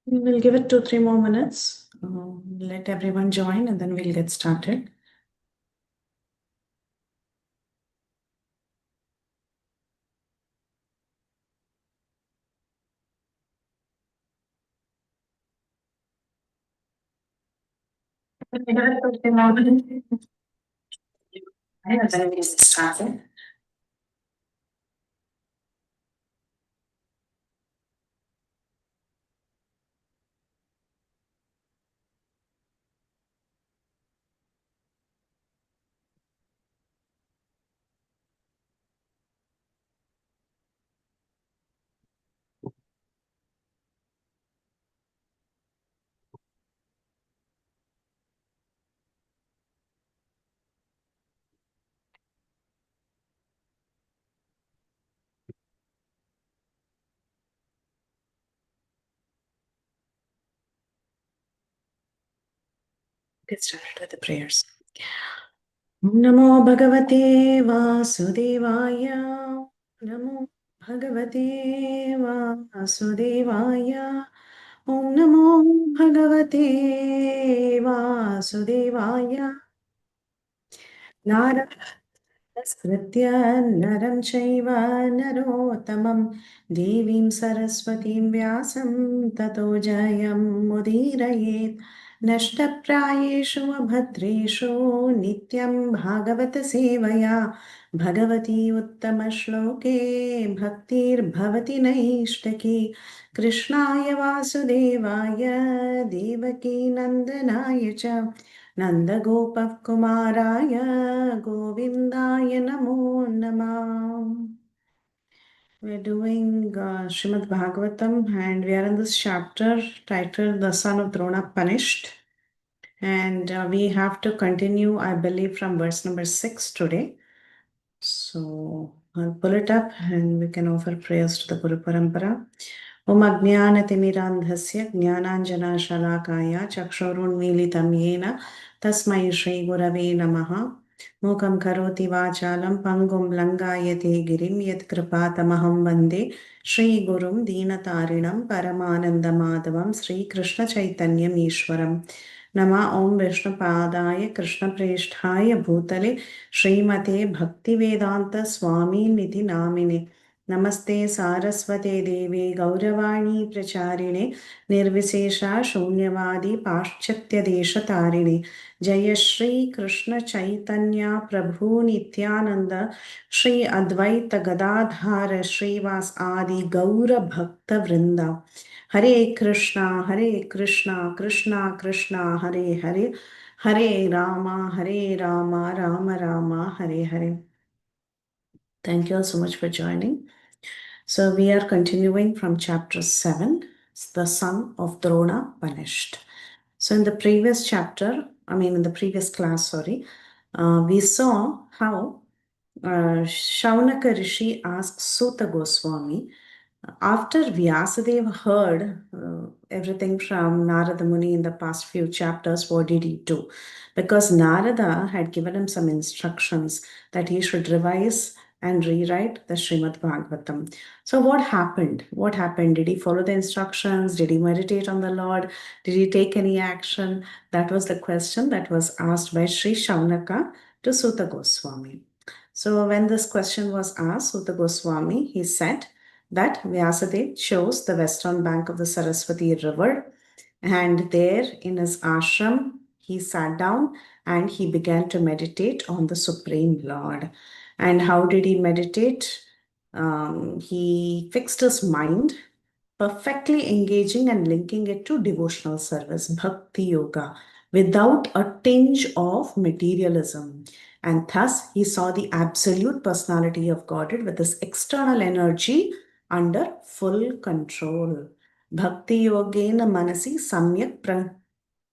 We will give it 2-3 more minutes. Let everyone join and then we'll get started. We give it 2-3 more minutes. And then we'll get started. Get started with the prayers. Namo Bhagavate Vasudevaya. Namo Bhagavate Vasudevaya. Om Namo Bhagavate Vasudevaya. Nara Namaskritya naram chaiva narottamam devim saraswatim vyasam tato jayam mudirayet nashtaprayeshu abhadreshu nityam bhagavata sevaya bhagavati uttama shloke bhaktir bhavati naishtaki krishnaya vasudevaya devaki nandanaya cha नन्दगोपकुमाराय गोविन्दाय नमो नमः. We're doing Srimad Bhagavatam and we are in this chapter titled The Son of Drona Punished. And we have to continue, I believe, from verse number 6 today. So I'll pull it up and we can offer prayers to the Guru Parampara. Om Ajnanatimirandhasya Jnananjanashalakaya Chakshurunmilitam Yena Tasmai Shri Gurave Namaha Mukam Karoti Vachalam Pangum Langayate Girim Yat Kripatamaham Vande Shri Gurum Deenatarinam Paramananda Madhavam Shri Krishna Chaitanyam Ishwaram Nama Om Vishnu Padaya Krishna Preshthaya Bhutale Srimate Bhakti Vedanta Swami Niti Namine Namaste Saraswate Devi Gauravani Pracharine Nirvisesha Shunyavadi Paschatya Desha Tarine Jaya Shri Krishna Chaitanya Prabhu Nityananda Shri Advaita Gadadhara Srivas Adi Gaura Bhakta Vrinda Hare Krishna Krishna Krishna Hare Hare Hare Rama Rama Rama Hare Hare. Thank you all so much for joining. So we are continuing from chapter 7, the son of Drona punished. So in the previous chapter, in the previous class, we saw how Shaunaka Rishi asked Suta Goswami, after Vyasadeva heard everything from Narada Muni in the past few chapters, what did he do? Because Narada had given him some instructions that he should revise and rewrite the Srimad Bhagavatam. So what happened? What happened? Did he follow the instructions? Did he meditate on the Lord? Did he take any action? That was the question that was asked by Sri Shaunaka to Suta Goswami. So when this question was asked, Suta Goswami, he said that Vyasadeva chose the western bank of the Saraswati river, and there in his ashram, he sat down and he began to meditate on the Supreme Lord. And how did he meditate? He fixed his mind, perfectly engaging and linking it to devotional service, Bhakti Yoga, without a tinge of materialism. And thus, he saw the absolute personality of Godhead with his external energy under full control. Bhakti Yogena Manasi Samyak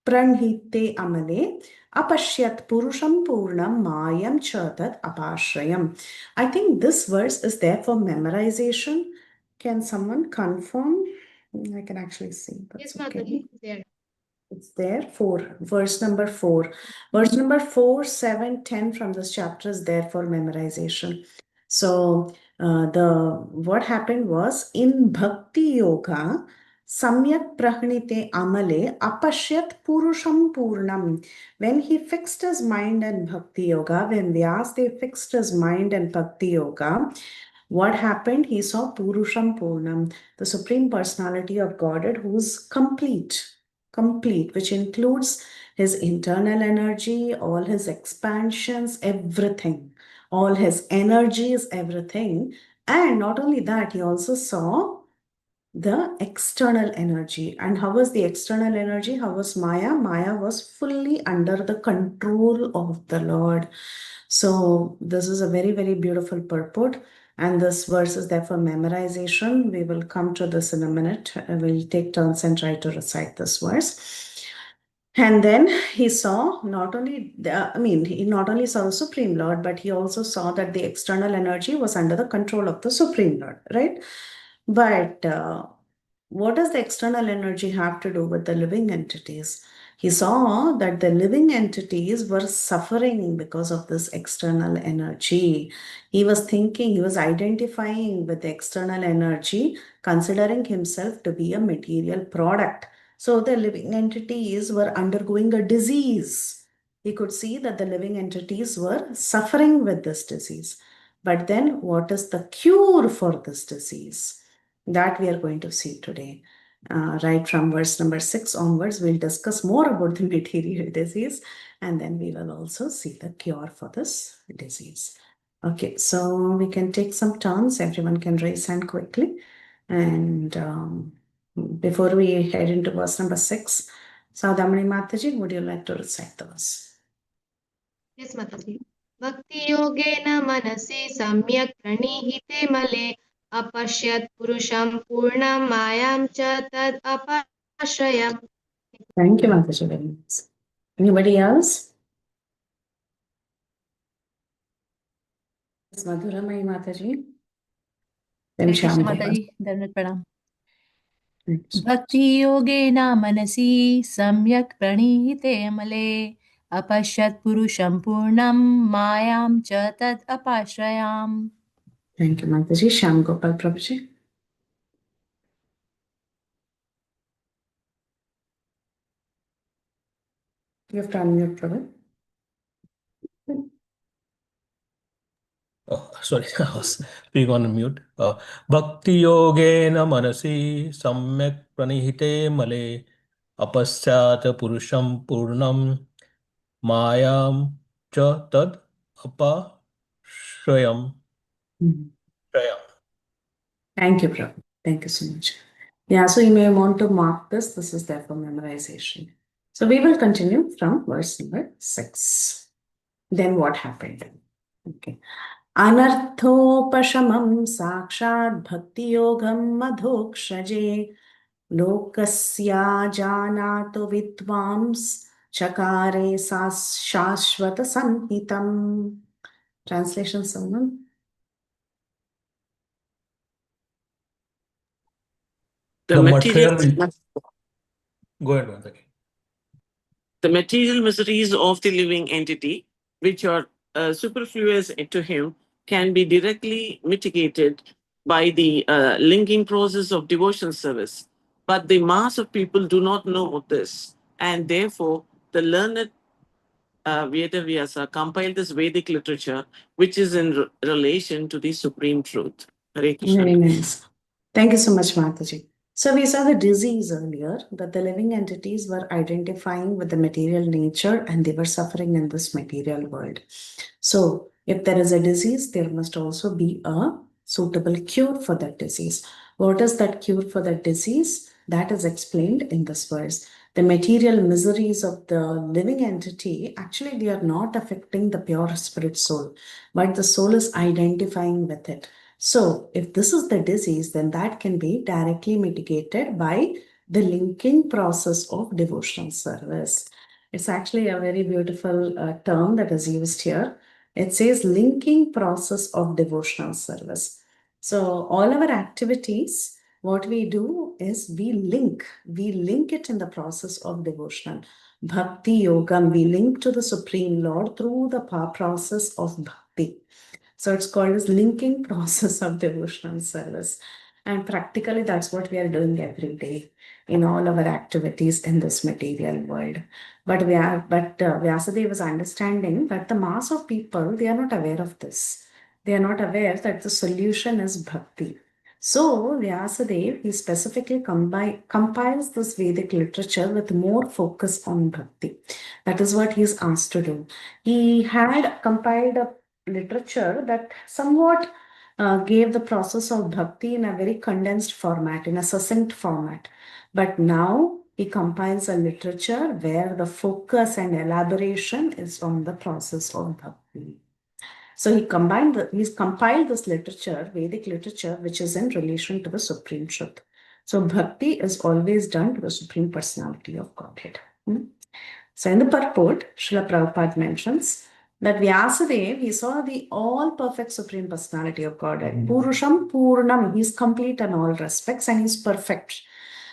Pranhite Amale Apashyat Purusham Purnam Mayam Chatat Apashrayam. I think this verse is there for memorization. Can someone confirm? I can actually see. That's Yes, okay. Mataji, it's there. It's there, 4, verse number 4. Verse number 4, 7, 10 from this chapter is there for memorization. So what happened was in Bhakti Yoga, Samyak prahnite amale apashyat purusham purnam. When he fixed his mind in Bhakti Yoga, when Vyasdev fixed his mind in Bhakti Yoga, what happened? He saw Purusham Purnam, the Supreme Personality of Godhead, who's complete, which includes his internal energy, all his expansions, everything, all his energies, everything. And not only that, he also saw the external energy. And how was the external energy? How was Maya? Maya was fully under the control of the Lord. So this is a very, very beautiful purport. And this verse is there for memorization. We will come to this in a minute. We'll take turns and try to recite this verse. And then he saw not only, he not only saw the Supreme Lord, but he also saw that the external energy was under the control of the Supreme Lord, right? But what does the external energy have to do with the living entities? He saw that the living entities were suffering because of this external energy. He was thinking, he was identifying with the external energy, considering himself to be a material product. So the living entities were undergoing a disease. He could see that the living entities were suffering with this disease. But then, what is the cure for this disease? That we are going to see today. Right from verse number 6 onwards, we'll discuss more about the material disease, and then we will also see the cure for this disease. Okay, so we can take some turns. Everyone can raise hand quickly. And before we head into verse number 6, Saudamani Mataji, would you like to recite the verse? Yes, Mataji. Bhakti yogena manasi samyak pranihite male apashyat purusham purnam mayam cha tad apashrayam. Thank you, Mataji, very much. Anybody else? Yes, Madhuramai Mataji. Then Hare Krishna Shyam Gopal. Mataji, Dharanat Pranam. Thanks. Bhakti yogena manasi samyak pranihite amale apashyat purusham purnam mayam cha tad apashrayam. Thank you, Mataji. Shyam Gopal Prabhuji. You have to unmute, Prabhu. Oh, sorry, I was being on mute. Bhakti yogena manasi samyak pranihite male apasyat purusham purnam mayam cha tad apashrayam. Shrayam. Thank you, Prabhu. Thank you so much. Yeah, so you may want to mark this. This is there for memorization. So we will continue from verse number 6. Then what happened? Okay. Anarthopashamam sakshat bhakti yogam madhokshaje lokasya janato vidvams chakare shashvata sanhitam. Translation, someone? The material. Go ahead, Mataji. The material miseries of the living entity, which are superfluous to him, can be directly mitigated by the linking process of devotional service. But the mass of people do not know this, and therefore the learned Vedavyasa compiled this Vedic literature, which is in relation to the supreme truth. Hare Krishna. Very nice. Thank you so much, Mataji. So we saw the disease earlier, that the living entities were identifying with the material nature and they were suffering in this material world. So if there is a disease, there must also be a suitable cure for that disease. What is that cure for that disease? That is explained in this verse. The material miseries of the living entity, actually, they are not affecting the pure spirit soul, but the soul is identifying with it. So, if this is the disease, then that can be directly mitigated by the linking process of devotional service. It's actually a very beautiful term that is used here. It says linking process of devotional service. So, all our activities, what we do is we link it in the process of devotional. Bhakti Yogam, we link to the Supreme Lord through the process of bhakti. So it's called as linking process of devotional service. And practically, that's what we are doing every day in all our activities in this material world. But Vyasadeva was understanding that the mass of people, they are not aware of this. They are not aware that the solution is bhakti. So Vyasadeva, he specifically compiles this Vedic literature with more focus on bhakti. That is what he is asked to do. He had compiled a literature that somewhat gave the process of bhakti in a very condensed format, in a succinct format. But now he compiles a literature where the focus and elaboration is on the process of bhakti. So he's compiled this literature, Vedic literature, which is in relation to the Supreme Truth. So bhakti is always done to the Supreme Personality of Godhead. So in the purport, Srila Prabhupada mentions that Vyasadeva, he saw the all-perfect Supreme Personality of Godhead. Purusham Purnam, he's complete in all respects and he's perfect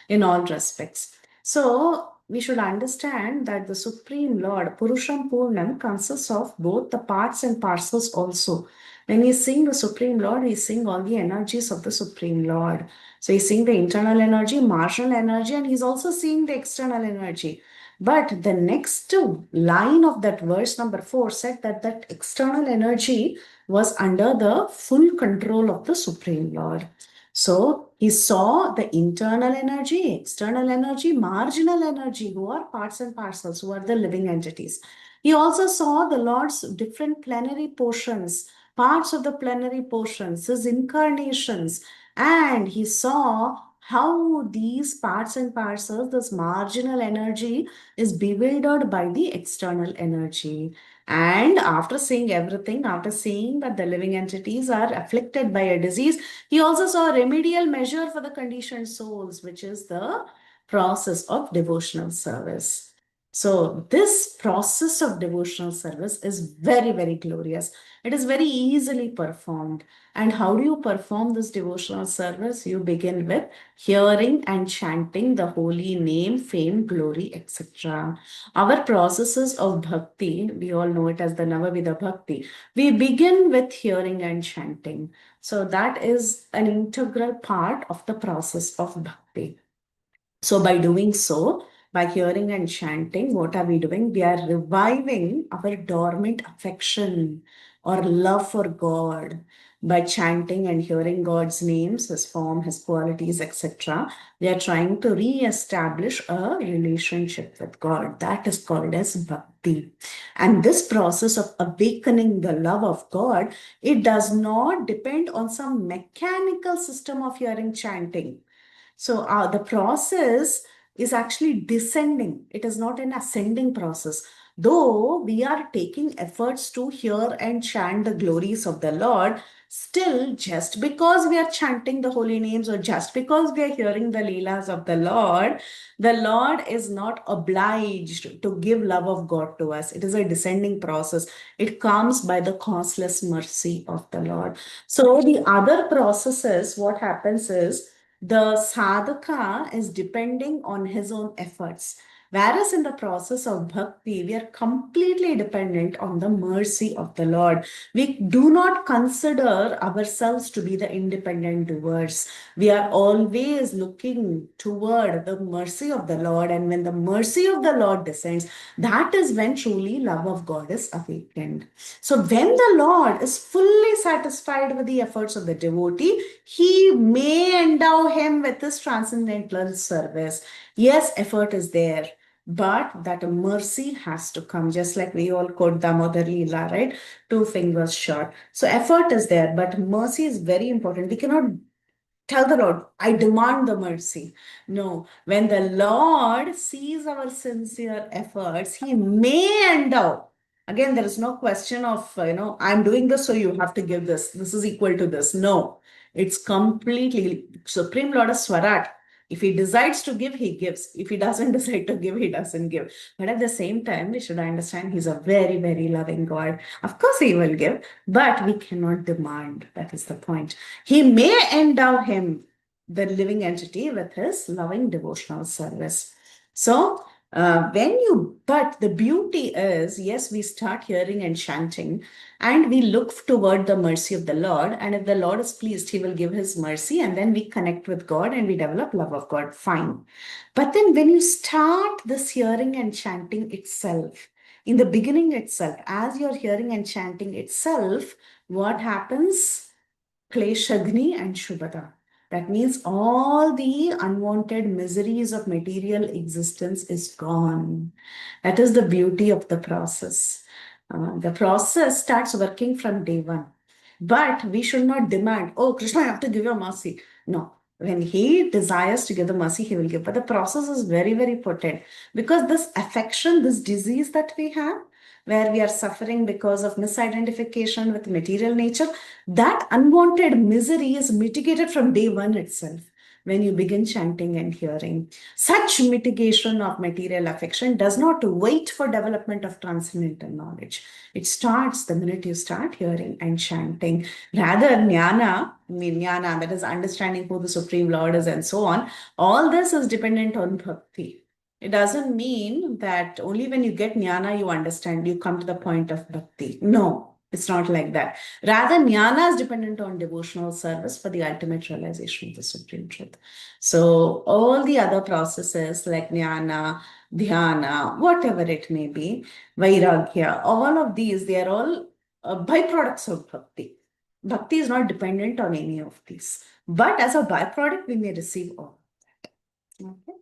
in all respects. So we should understand that the Supreme Lord, Purusham Purnam, consists of both the parts and parcels also. When he's seeing the Supreme Lord, he's seeing all the energies of the Supreme Lord. So he's seeing the internal energy, marginal energy, and he's also seeing the external energy. But the next line of that verse number 4 said that that external energy was under the full control of the Supreme Lord. So he saw the internal energy, external energy, marginal energy, who are parts and parcels, who are the living entities. He also saw the Lord's different plenary portions, parts of the plenary portions, his incarnations, and he saw how these parts and parcels, this marginal energy, is bewildered by the external energy. And after seeing everything, after seeing that the living entities are afflicted by a disease, he also saw a remedial measure for the conditioned souls, which is the process of devotional service. So this process of devotional service is very, very glorious. It is very easily performed. And how do you perform this devotional service? You begin with hearing and chanting the holy name, fame, glory, etc. Our processes of bhakti, we all know it as the Navavida Bhakti. We begin with hearing and chanting. So that is an integral part of the process of bhakti. So by doing so, by hearing and chanting, what are we doing? We are reviving our dormant affection or love for God. By chanting and hearing God's names, His form, His qualities, etc., we are trying to re-establish a relationship with God. That is called as bhakti. And this process of awakening the love of God, it does not depend on some mechanical system of hearing chanting. So the process is actually descending. It is not an ascending process. Though we are taking efforts to hear and chant the glories of the Lord, still, just because we are chanting the holy names or just because we are hearing the leelas of the Lord is not obliged to give love of God to us. It is a descending process. It comes by the causeless mercy of the Lord. So the other processes, what happens is, the sadhaka is depending on his own efforts. Whereas in the process of bhakti, we are completely dependent on the mercy of the Lord. We do not consider ourselves to be the independent doers. We are always looking toward the mercy of the Lord. And when the mercy of the Lord descends, that is when truly love of God is awakened. So when the Lord is fully satisfied with the efforts of the devotee, He may endow him with his transcendental service. Yes, effort is there, but that mercy has to come, just like we all quote Damodar Leela, right? 2 fingers short. So effort is there, but mercy is very important. We cannot tell the Lord, I demand the mercy. No, when the Lord sees our sincere efforts, He may endow. Again, there is no question of, I'm doing this, so you have to give this. This is equal to this. No, it's completely, Supreme Lord is Swarat. If He decides to give, He gives. If He doesn't decide to give, He doesn't give. But at the same time, we should understand He's a very, very loving God. Of course, He will give, but we cannot demand. That is the point. He may endow him, the living entity, with his loving devotional service. So But the beauty is, yes, we start hearing and chanting, and we look toward the mercy of the Lord. And if the Lord is pleased, He will give His mercy, and then we connect with God and we develop love of God. Fine. But then when you start this hearing and chanting itself, in the beginning itself, as you're hearing and chanting itself, what happens? Kleshagni and Shubhada. That means all the unwanted miseries of material existence is gone. That is the beauty of the process. The process starts working from day one. But we should not demand, oh, Krishna, I have to give you mercy. No. When He desires to give the mercy, He will give. But the process is very, very potent because this affection, this disease that we have, where we are suffering because of misidentification with material nature, that unwanted misery is mitigated from day one itself when you begin chanting and hearing. Such mitigation of material affection does not wait for development of transcendental knowledge. It starts the minute you start hearing and chanting. Rather, jnana, that is understanding who the Supreme Lord is and so on, all this is dependent on bhakti. It doesn't mean that only when you get jnana, you understand, you come to the point of bhakti. No, it's not like that. Rather, jnana is dependent on devotional service for the ultimate realization of the Supreme Truth. So all the other processes like jnana, dhyana, whatever it may be, vairagya, all of these, they are all byproducts of bhakti. Bhakti is not dependent on any of these. But as a byproduct, we may receive all of that. Okay?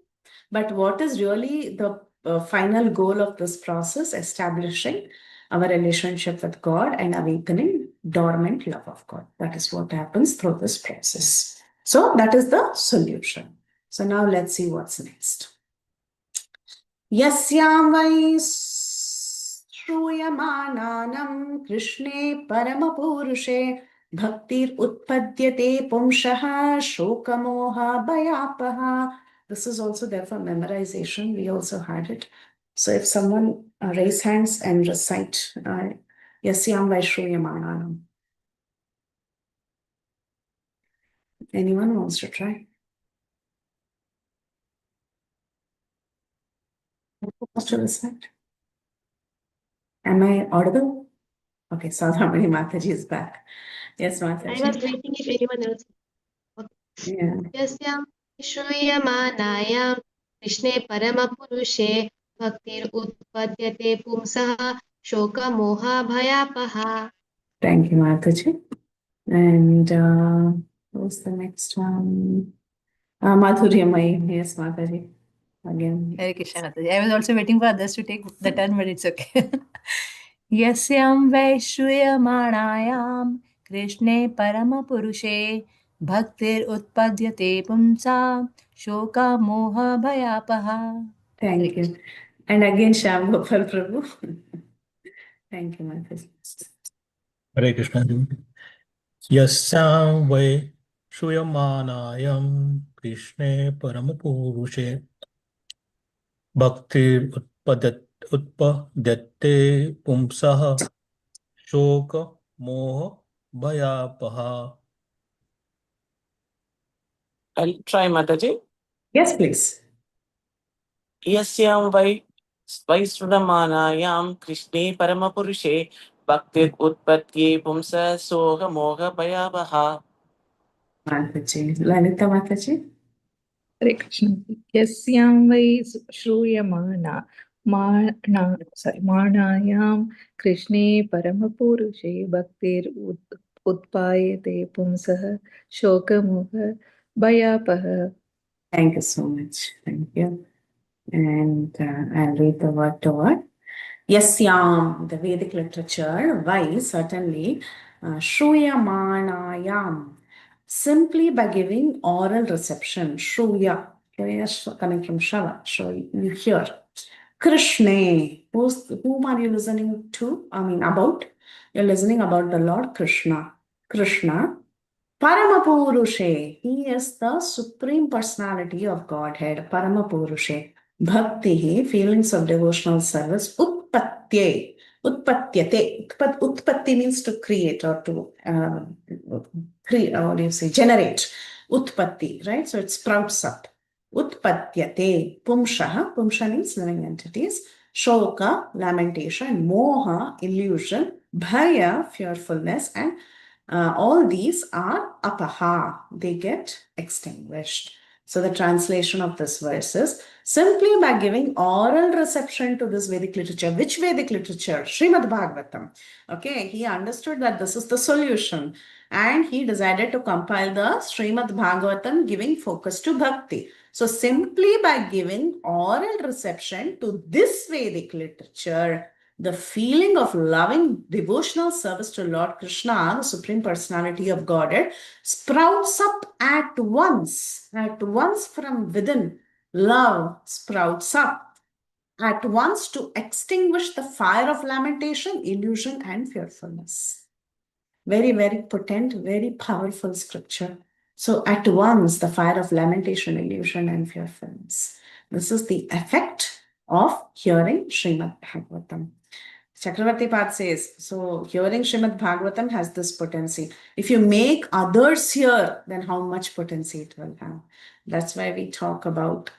But what is really the final goal of this process? Establishing our relationship with God and awakening dormant love of God. That is what happens through this process. So that is the solution. So now let's see what's next. Yasyam vai श्रूयमानानं कृष्णे परमपुरुषे भक्तिर उत्पद्यते पुंसः शोकमोह भयापः. This is also there for memorization. We also had it. So if someone raise hands and recite Yasyam Vaishruyamananam. Anyone wants to try? Who wants to recite? Am I audible? Okay, Sadhamani Mataji is back. Yes, Mataji. I was waiting if anyone else. Okay. Yeah. यस्यां श्रूयमानायां कृष्णे परमपुरुषे भक्तिर् उत्पद्यते पुंसः शोकमोहभयापहा. Thank you, Mataji. And who's the next one? Madhuryamai. Yes, Mataji. Again. Hare Krishna Mataji. I was also waiting for others to take the turn, but it's okay. Yasyam Vaishruyamanayam Krishne Paramapurushe Bhaktir Utpadyate Pumsa Shoka Moha Bhayapaha. Thank you. And again, Shyam Gopal Prabhu. Thank you, Mataji. Hare Krishna. Yasyam vai shuyamānāyam Krishne paramapurushe bhaktir utpadyate pumsaha shoka moha bhayapaha. I'll try, Mataji. Yes, please. Yasyam Vaisrudamanayam Krishne Paramapurushe Bhaktir Utpatye Pumsa Soha Moha Bhayabaha. Mataji. Lalita Mataji. Hare Krishna. Yasyam vai manayam Krishne paramapurushe bhaktir utpayate pumsah shokamoha bhayapaha. Thank you so much. Thank you. And I'll read the word to word. Yasyam, the Vedic literature, why certainly Shruyamanayam, simply by giving oral reception, Shruya, coming from Shava, so you hear. Krishna, whom are you listening to? About? You're listening about the Lord Krishna. Krishna, Paramapurushe, he is the Supreme Personality of Godhead, Paramapurushe. Bhakti, feelings of devotional service. Utpatye, utpatyate. Utpatti means to create or to generate. Utpatti, right? So it sprouts up. Utpatyate, pumshaha, pumsha means living entities, shoka, lamentation, moha, illusion, bhaya, fearfulness, and all these are apaha, they get extinguished. So the translation of this verse is, simply by giving oral reception to this Vedic literature. Which Vedic literature? Srimad Bhagavatam. Okay, he understood that this is the solution and he decided to compile the Srimad Bhagavatam, giving focus to bhakti. So simply by giving oral reception to this Vedic literature, the feeling of loving devotional service to Lord Krishna, the Supreme Personality of Godhead, sprouts up at once from within. Love sprouts up at once to extinguish the fire of lamentation, illusion, and fearfulness. Very, very potent, very powerful scripture. So at once, the fire of lamentation, illusion, and fearfulness. This is the effect of hearing Srimad Bhagavatam. Chakravarti Path says, so hearing Srimad Bhagavatam has this potency. If you make others hear, then how much potency it will have. That's why we talk about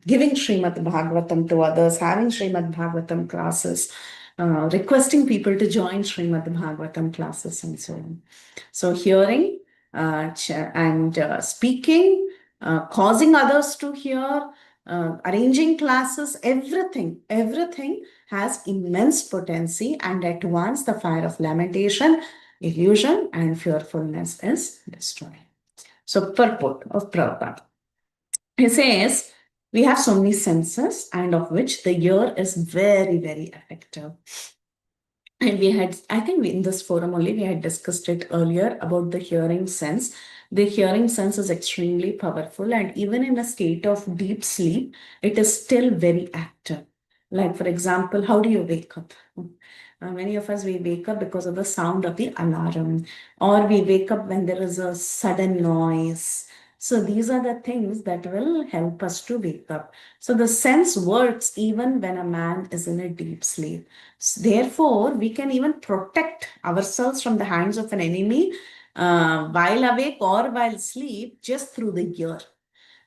giving Srimad Bhagavatam to others, having Srimad Bhagavatam classes, requesting people to join Srimad Bhagavatam classes and so on. So hearing and speaking, causing others to hear, arranging classes, everything has immense potency, and at once the fire of lamentation, illusion, and fearfulness is destroyed. So purport of Prabhupada. He says, we have so many senses, and of which the ear is very, very effective. And we had, I think in this forum only, we had discussed it earlier about the hearing sense. The hearing sense is extremely powerful, and even in a state of deep sleep, it is still very active. Like, for example, how do you wake up? Many of us, we wake up because of the sound of the alarm, or we wake up when there is a sudden noise. So these are the things that will help us to wake up. So the sense works even when a man is in a deep sleep. Therefore, we can even protect ourselves from the hands of an enemy while awake or while asleep just through the ear.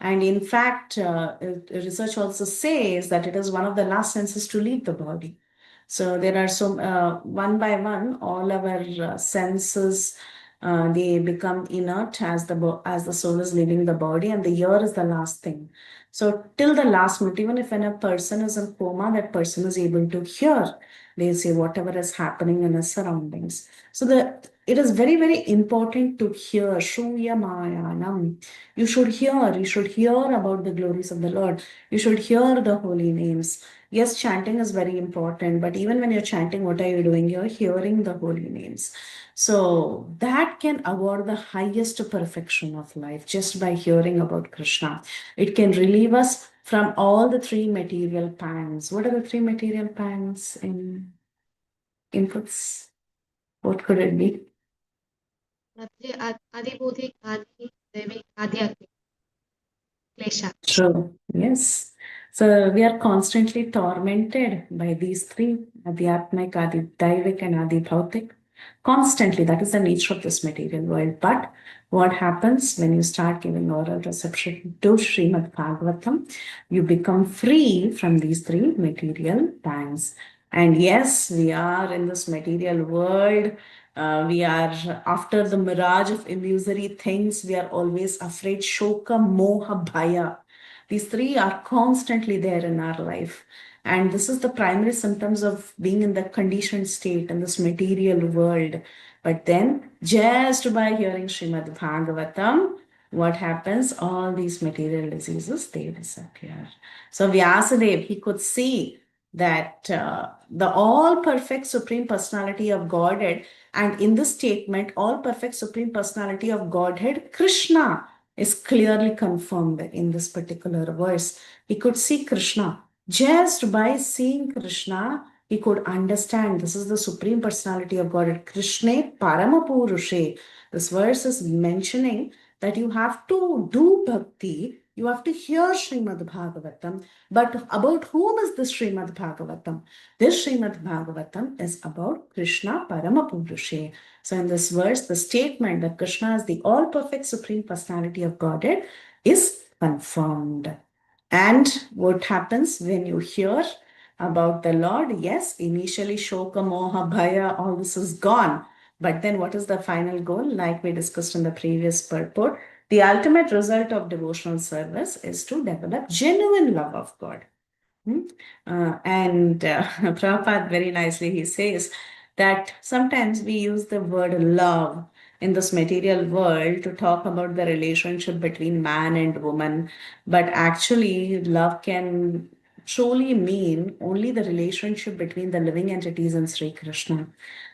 And in fact, research also says that it is one of the last senses to leave the body. So there are some, one by one, all our senses, they become inert as the soul is leaving the body, and the ear is the last thing. So till the last minute, even if when a person is in coma, that person is able to hear. They say whatever is happening in his surroundings. So it is very, very important to hear Shruya Mayanam. You should hear about the glories of the Lord. You should hear the holy names. Yes, chanting is very important, but even when you're chanting, what are you doing? You're hearing the holy names. So that can award the highest perfection of life just by hearing about Krishna. It can relieve us from all the three material pangs. What are the three material pangs in inputs? What could it be? Adibhutik, Adi, Devik, Adhyatmik. Klesha. True. Yes. So we are constantly tormented by these three, Adhyatmik, Adi Daivik, and Adi Bhautik. Constantly, that is the nature of this material world. But what happens when you start giving oral reception to Srimad Bhagavatam? You become free from these three material pangs. And yes, we are in this material world. We are after the mirage of illusory things. We are always afraid. Shoka, moha, bhaya. These three are constantly there in our life. And this is the primary symptoms of being in the conditioned state in this material world. But then, just by hearing Srimad Bhagavatam, what happens? All these material diseases, they disappear. So Vyasadeva, he could see that the all-perfect Supreme Personality of Godhead, and in this statement, all-perfect Supreme Personality of Godhead, Krishna, is clearly confirmed in this particular verse. He could see Krishna. Just by seeing Krishna, he could understand this is the Supreme Personality of Godhead, Krishna Paramapurushe. This verse is mentioning that you have to do bhakti, you have to hear Srimad Bhagavatam. But about whom is this Srimad Bhagavatam? This Srimad Bhagavatam is about Krishna Paramapurushe. So in this verse, the statement that Krishna is the all-perfect Supreme Personality of Godhead is confirmed. And what happens when you hear about the Lord? Yes, initially Shoka, Moha, Bhaya, all this is gone. But then what is the final goal? Like we discussed in the previous purport, the ultimate result of devotional service is to develop genuine love of God. And Prabhupada very nicely, he says that sometimes we use the word love in this material world to talk about the relationship between man and woman. But actually, love can truly mean only the relationship between the living entities and Sri Krishna.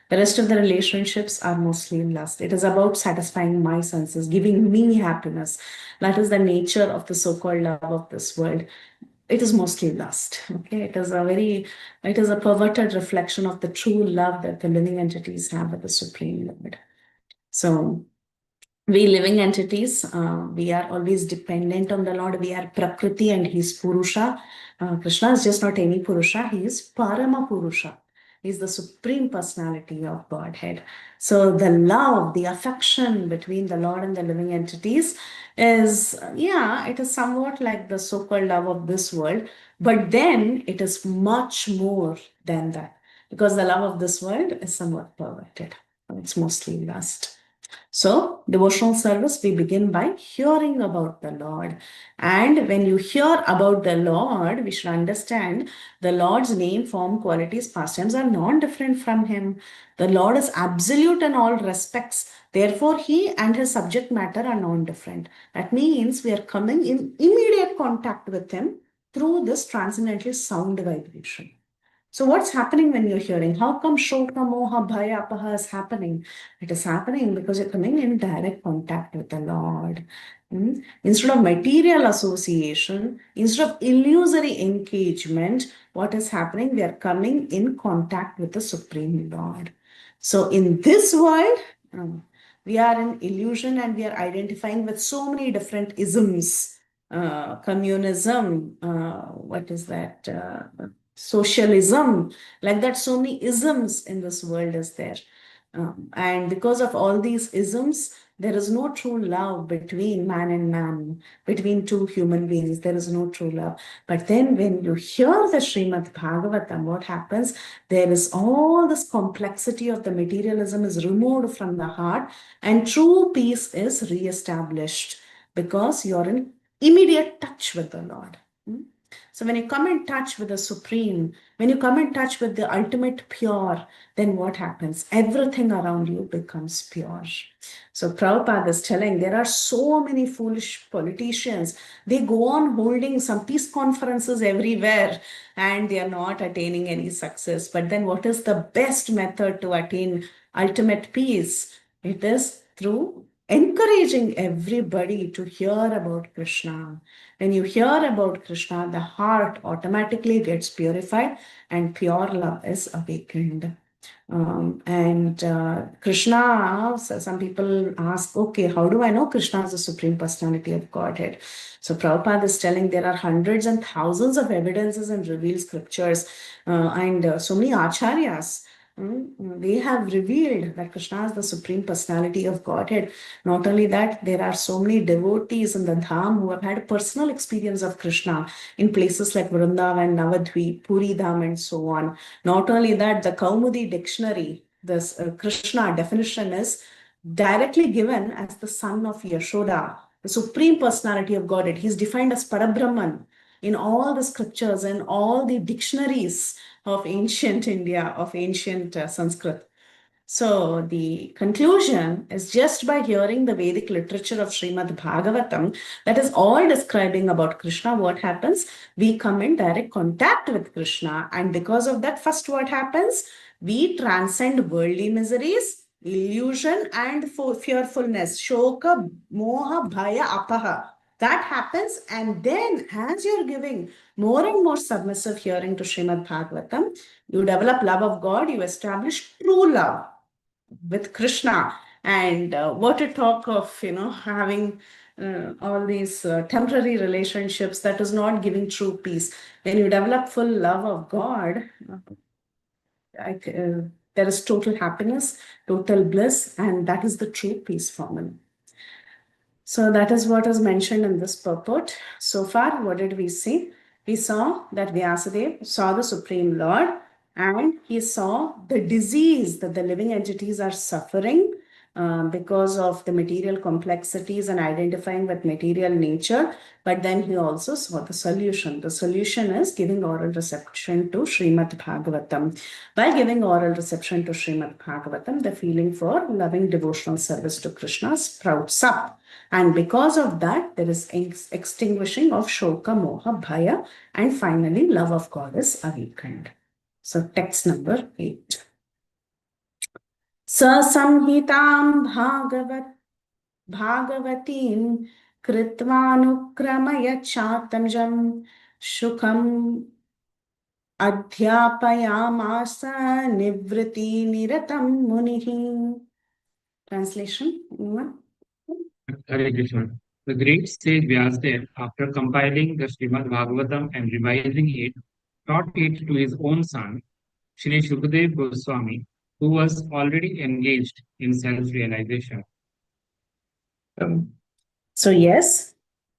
The rest of the relationships are mostly lust. It is about satisfying my senses, giving me happiness. That is the nature of the so-called love of this world. It is mostly lust. Okay, it is a perverted reflection of the true love that the living entities have with the Supreme Lord. So we living entities, we are always dependent on the Lord. We are Prakriti and He's Purusha. Krishna is just not any Purusha, He is Parama Purusha. He is the Supreme Personality of Godhead. So the love, the affection between the Lord and the living entities is, it is somewhat like the so-called love of this world, but then it is much more than that, because the love of this world is somewhat perverted. It's mostly lust. So, devotional service, we begin by hearing about the Lord. And when you hear about the Lord, we should understand the Lord's name, form, qualities, pastimes are non-different from Him. The Lord is absolute in all respects. Therefore, He and His subject matter are non-different. That means we are coming in immediate contact with Him through this transcendental sound vibration. So what's happening when you're hearing? How come Shoka, Moha, Bhaya, Apaha is happening? It is happening because you're coming in direct contact with the Lord. Instead of material association, instead of illusory engagement, what is happening? We are coming in contact with the Supreme Lord. So in this world, we are in illusion and we are identifying with so many different isms. Communism, what is that? Socialism, like that, so many isms in this world is there. And because of all these isms, there is no true love between man and man, between two human beings. There is no true love. But then when you hear the Srimad Bhagavatam, what happens? There is all this complexity of the materialism is removed from the heart, and true peace is re-established because you're in immediate touch with the Lord. So when you come in touch with the Supreme, when you come in touch with the ultimate pure, then what happens? Everything around you becomes pure. So Prabhupada is telling there are so many foolish politicians. They go on holding some peace conferences everywhere and they are not attaining any success. But then what is the best method to attain ultimate peace? It is through encouraging everybody to hear about Krishna. When you hear about Krishna, the heart automatically gets purified and pure love is awakened. Krishna, some people ask, okay, how do I know Krishna is the Supreme Personality of Godhead? So Prabhupada is telling there are hundreds and thousands of evidences in revealed scriptures and so many acharyas. They have revealed that Krishna is the Supreme Personality of Godhead. Not only that, there are so many devotees in the Dham who have had personal experience of Krishna in places like Vrindavan, Navadvip, Puri Dham, and so on. Not only that, the Kaumudi dictionary, this Krishna definition is directly given as the son of Yashoda, the Supreme Personality of Godhead. He's defined as Parabrahman in all the scriptures and all the dictionaries of ancient India, of ancient Sanskrit. So the conclusion is just by hearing the Vedic literature of Srimad Bhagavatam, that is all describing about Krishna, what happens? We come in direct contact with Krishna. And because of that, first what happens? We transcend worldly miseries, illusion and fearfulness, shoka, moha, bhaya, apaha. That happens, and then as you're giving more and more submissive hearing to Srimad Bhagavatam, you develop love of God, you establish true love with Krishna. And what to talk of, having all these temporary relationships, that is not giving true peace. When you develop full love of God, there is total happiness, total bliss, and that is the true peace formula. So that is what is mentioned in this purport. So far, what did we see? We saw that Vyasadeva saw the Supreme Lord and he saw the disease that the living entities are suffering because of the material complexities and identifying with material nature. But then he also saw the solution. The solution is giving oral reception to Srimad Bhagavatam. By giving oral reception to Srimad Bhagavatam, the feeling for loving devotional service to Krishna sprouts up. And because of that, there is extinguishing of Shoka, Moha, Bhaya, and finally, love of God is awakened. So, text number 8. Sasamhitam Bhagavatim Kritvanukramaya Chatamjam Shukam Adhyapayamasa Nivriti Niratam Munihi. Translation? Anyone? Hare Krishna. The great sage Vyasadeva, after compiling the Srimad Bhagavatam and revising it, taught it to his own son, Shri Shukadeva Goswami, who was already engaged in self-realization. So yes,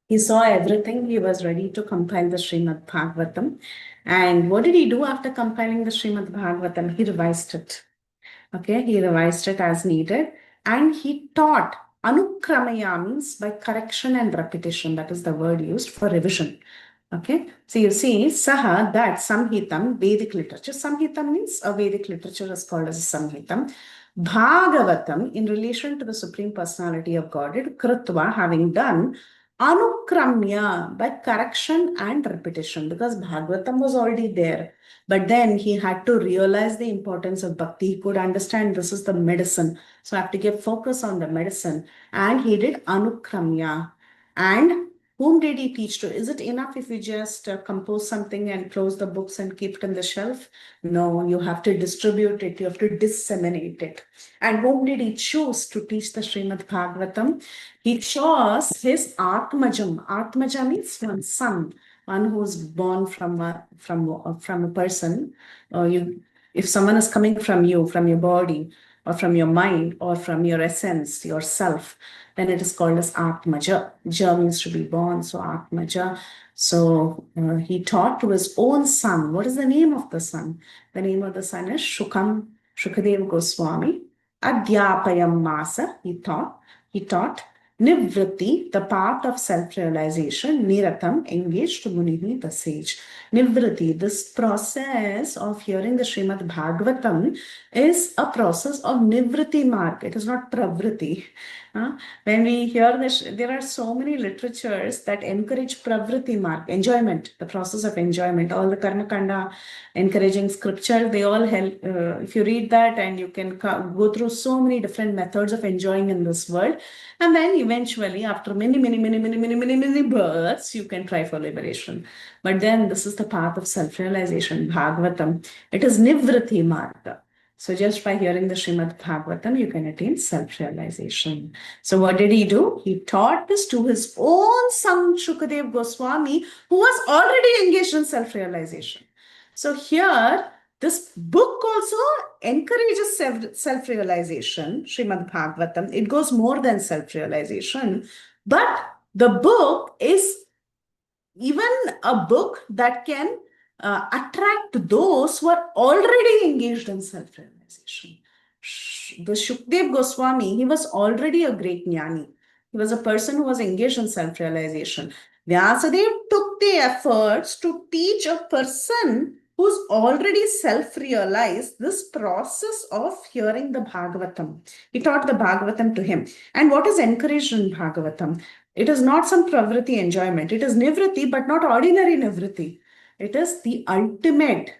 he saw everything. He was ready to compile the Srimad Bhagavatam. And what did he do after compiling the Srimad Bhagavatam? He revised it. Okay, he revised it as needed. And he taught. Anukramaya means by correction and repetition. That is the word used for revision. Okay, so you see, Saha, that Samhitam, Vedic literature. Samhitam means a Vedic literature is called as a Samhitam. Bhagavatam, in relation to the Supreme Personality of Godhead, Kritva, having done, Anukramya, by correction and repetition, because Bhagavatam was already there. But then he had to realize the importance of bhakti. He could understand this is the medicine. So I have to give focus on the medicine. And he did Anukramya. And whom did he teach to? Is it enough if you just compose something and close the books and keep it on the shelf? No, you have to distribute it. You have to disseminate it. And whom did he choose to teach the Srimad Bhagavatam? He chose his Atmajam. Atmaja means one son, one who is born from a person. If someone is coming from you, from your body, or from your mind, or from your essence, yourself, then it is called as Atmaja. Ja means to be born, so Atmaja. So he taught to his own son. What is the name of the son? The name of the son is Shukam, Shukadeva Goswami. Adhyapayam Masa, he taught. Nivritti, the path of self-realization. Niratam, engaged Munihi, the sage. Nivritti, this process of hearing the Srimad Bhagavatam is a process of Nivritti mark. It is not Pravritti. When we hear this, there are so many literatures that encourage Pravritti mark, enjoyment, the process of enjoyment. All the Karma Kanda encouraging scripture, they all help. If you read that, and you can go through so many different methods of enjoying in this world. And then eventually, after many births, you can try for liberation. But then this is the path of self-realization, Bhagavatam. It is Nivritti Marga. So just by hearing the Srimad Bhagavatam, you can attain self-realization. So what did he do? He taught this to his own son, Shukadeva Goswami, who was already engaged in self-realization. So here, this book also encourages self-realization, Srimad Bhagavatam. It goes more than self-realization, but the book is even a book that can attract those who are already engaged in self-realization. The Shukdev Goswami, he was already a great jnani. He was a person who was engaged in self-realization. Vyasadeva took the efforts to teach a person who's already self-realized this process of hearing the Bhagavatam. He taught the Bhagavatam to him. And what is encouraged in Bhagavatam? It is not some pravriti enjoyment. It is nivriti, but not ordinary nivriti. It is the ultimate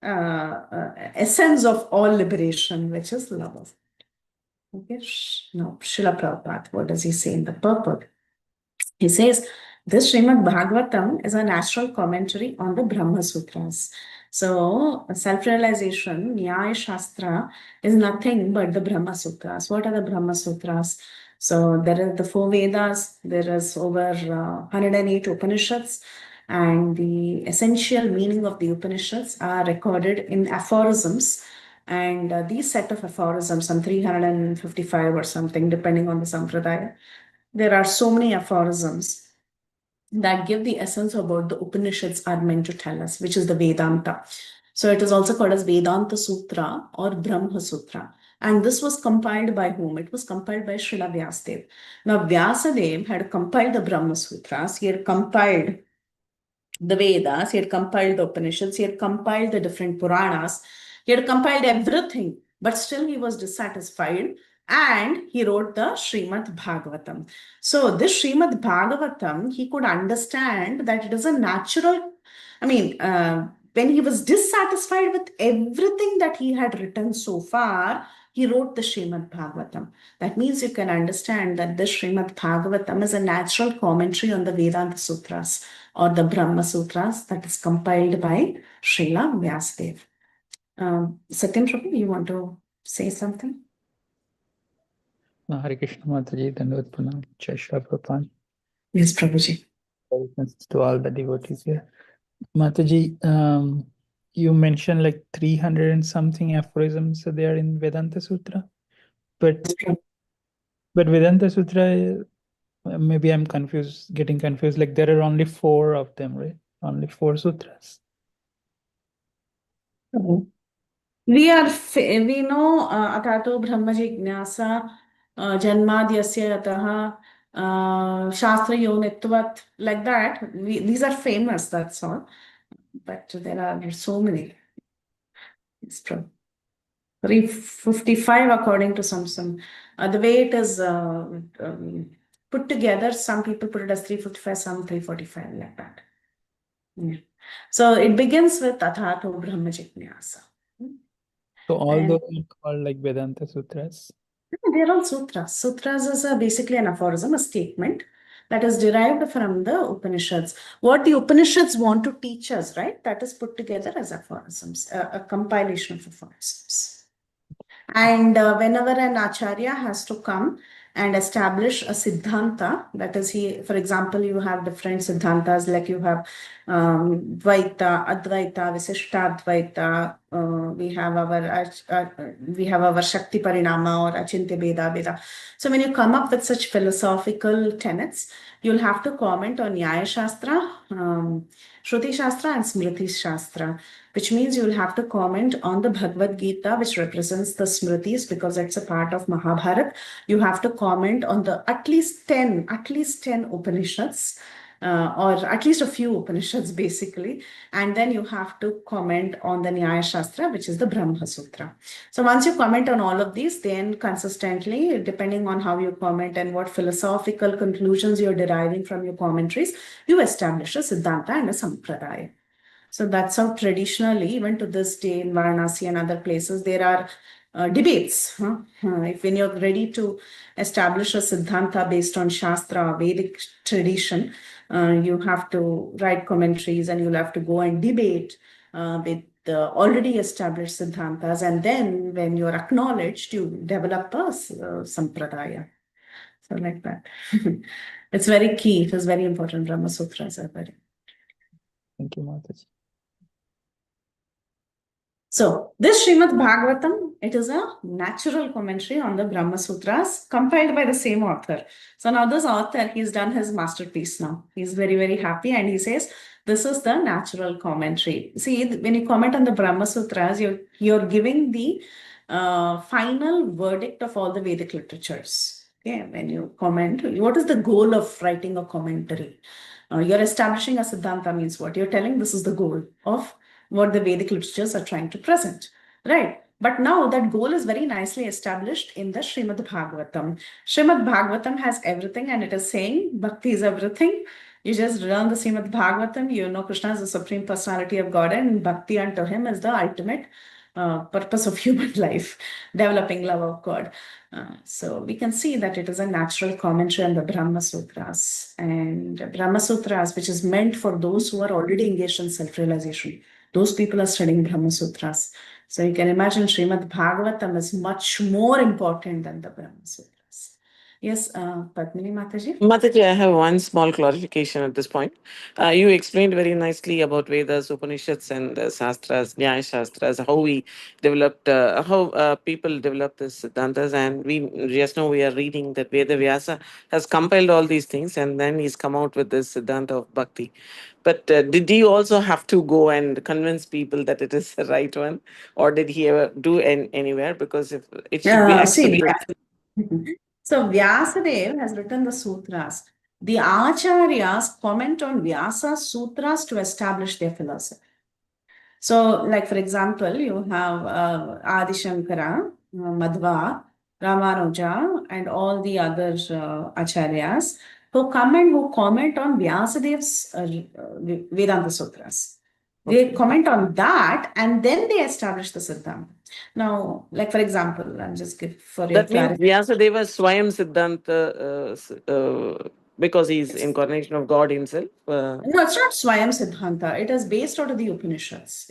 essence of all liberation, which is love of God. Okay, now Srila Prabhupada, what does he say in the purport? He says, this Srimad Bhagavatam is a natural commentary on the Brahma Sutras. So, self-realization, Nyaya Shastra, is nothing but the Brahma Sutras. What are the Brahma Sutras? So, there are the 4 Vedas, there is over 108 Upanishads, and the essential meaning of the Upanishads are recorded in aphorisms. And these set of aphorisms, some 355 or something, depending on the Sampradaya, there are so many aphorisms that give the essence of what the Upanishads are meant to tell us, which is the Vedanta. So it is also called as Vedanta Sutra or Brahma Sutra. And this was compiled by whom? It was compiled by Srila Vyasadeva. Now, Vyasadeva had compiled the Brahma Sutras. He had compiled the Vedas, he had compiled the Upanishads, he had compiled the different Puranas, he had compiled everything, but still he was dissatisfied and he wrote the Srimad Bhagavatam. So this Srimad Bhagavatam, he could understand that it is a natural, when he was dissatisfied with everything that he had written so far, he wrote the Srimad Bhagavatam. That means you can understand that this Srimad Bhagavatam is a natural commentary on the Vedanta Sutras or the Brahma Sutras that is compiled by Srila Vyasadeva. Satyam Prabhu, you want to say something? Hare Krishna Mataji, Dandavat Pranam, Jai Shri Prabhupada. Yes, Prabhuji. To all the devotees here. Mataji, you mentioned like 300 and something aphorisms there in Vedanta Sutra, but Vedanta Sutra, maybe I'm getting confused. Like there are only 4 of them, right? Only 4 sutras. We know Atato Brahma Jignasa, Janmadyasya Yataha, Shastra Yonitvat, like that. These are famous, that's all. But there are so many. It's true. 355 according to some. The way it is put together, some people put it as 355, some 345, like that. Yeah. So it begins with Athato Brahma Jignasa. So all those are called like Vedanta Sutras. They're all sutras. Sutras is basically an aphorism, a statement that is derived from the Upanishads. What the Upanishads want to teach us, right? That is put together as aphorisms, a compilation of aphorisms. And whenever an acharya has to come and establish a siddhanta, that is, for example, you have different siddhantas, like you have Dvaita, Advaita, Visishtadvaita, we have our Shakti Parinama or Achintya Beda. So when you come up with such philosophical tenets, you'll have to comment on Nyaya Shastra, Shruti Shastra and Smriti Shastra, which means you'll have to comment on the Bhagavad Gita, which represents the Smritis because it's a part of Mahabharata. You have to comment on the at least 10 Upanishads, or at least a few Upanishads basically. And then you have to comment on the Nyaya Shastra, which is the Brahma Sutra. So once you comment on all of these, then consistently, depending on how you comment and what philosophical conclusions you're deriving from your commentaries, you establish a Siddhanta and a Sampradaya. So that's how traditionally, even to this day in Varanasi and other places, there are debates. If when you're ready to establish a Siddhanta based on Shastra, Vedic tradition, you have to write commentaries and you'll have to go and debate with the already established Siddhantas. And then when you're acknowledged, you develop a Sampradaya. So like that. It's very key. It is very important. Brahma Sutras are very. Thank you, Mataji. So this Srimad Bhagavatam, it is a natural commentary on the Brahma Sutras compiled by the same author. So now this author, he's done his masterpiece now. He's very, very happy and he says, this is the natural commentary. See, when you comment on the Brahma Sutras, you're giving the final verdict of all the Vedic literatures. Okay, when you comment, what is the goal of writing a commentary? You're establishing a Siddhanta means what? You're telling this is the goal of what the Vedic literatures are trying to present, right? But now that goal is very nicely established in the Srimad Bhagavatam. Srimad Bhagavatam has everything and it is saying Bhakti is everything. You just learn the Srimad Bhagavatam, you know Krishna is the Supreme Personality of God and Bhakti unto him is the ultimate purpose of human life, developing love of God. So we can see that it is a natural commentary on the Brahma Sutras. And Brahma Sutras, which is meant for those who are already engaged in self-realization. Those people are studying Brahma Sutras. So you can imagine Srimad Bhagavatam is much more important than the Brahma Sutras. Yes, Padmini Mataji. Mataji, I have one small clarification at this point. You explained very nicely about Vedas, Upanishads, and Shastras, Nyaya Shastras, how we developed, how people develop this Siddhantas. And we just know we are reading that Veda Vyasa has compiled all these things and then he's come out with this Siddhanta of Bhakti. But did he also have to go and convince people that it is the right one? Or did he ever do anywhere? Because if it should be See, accepted. so Vyasadeva has written the sutras. The Acharyas comment on Vyasa's sutras to establish their philosophy. So, like for example, you have Adi Shankara, Madhva, Ramanuja, and all the other acharyas who comment on Vyasadev's Vedanta Sutras. They comment on that and then they establish the Siddhanta. Now, like for example, I'll just give for your That means clarity. Vyasadeva Swayam Siddhanta because he's incarnation of God himself. No, it's not Swayam Siddhanta. It is based out of the Upanishads.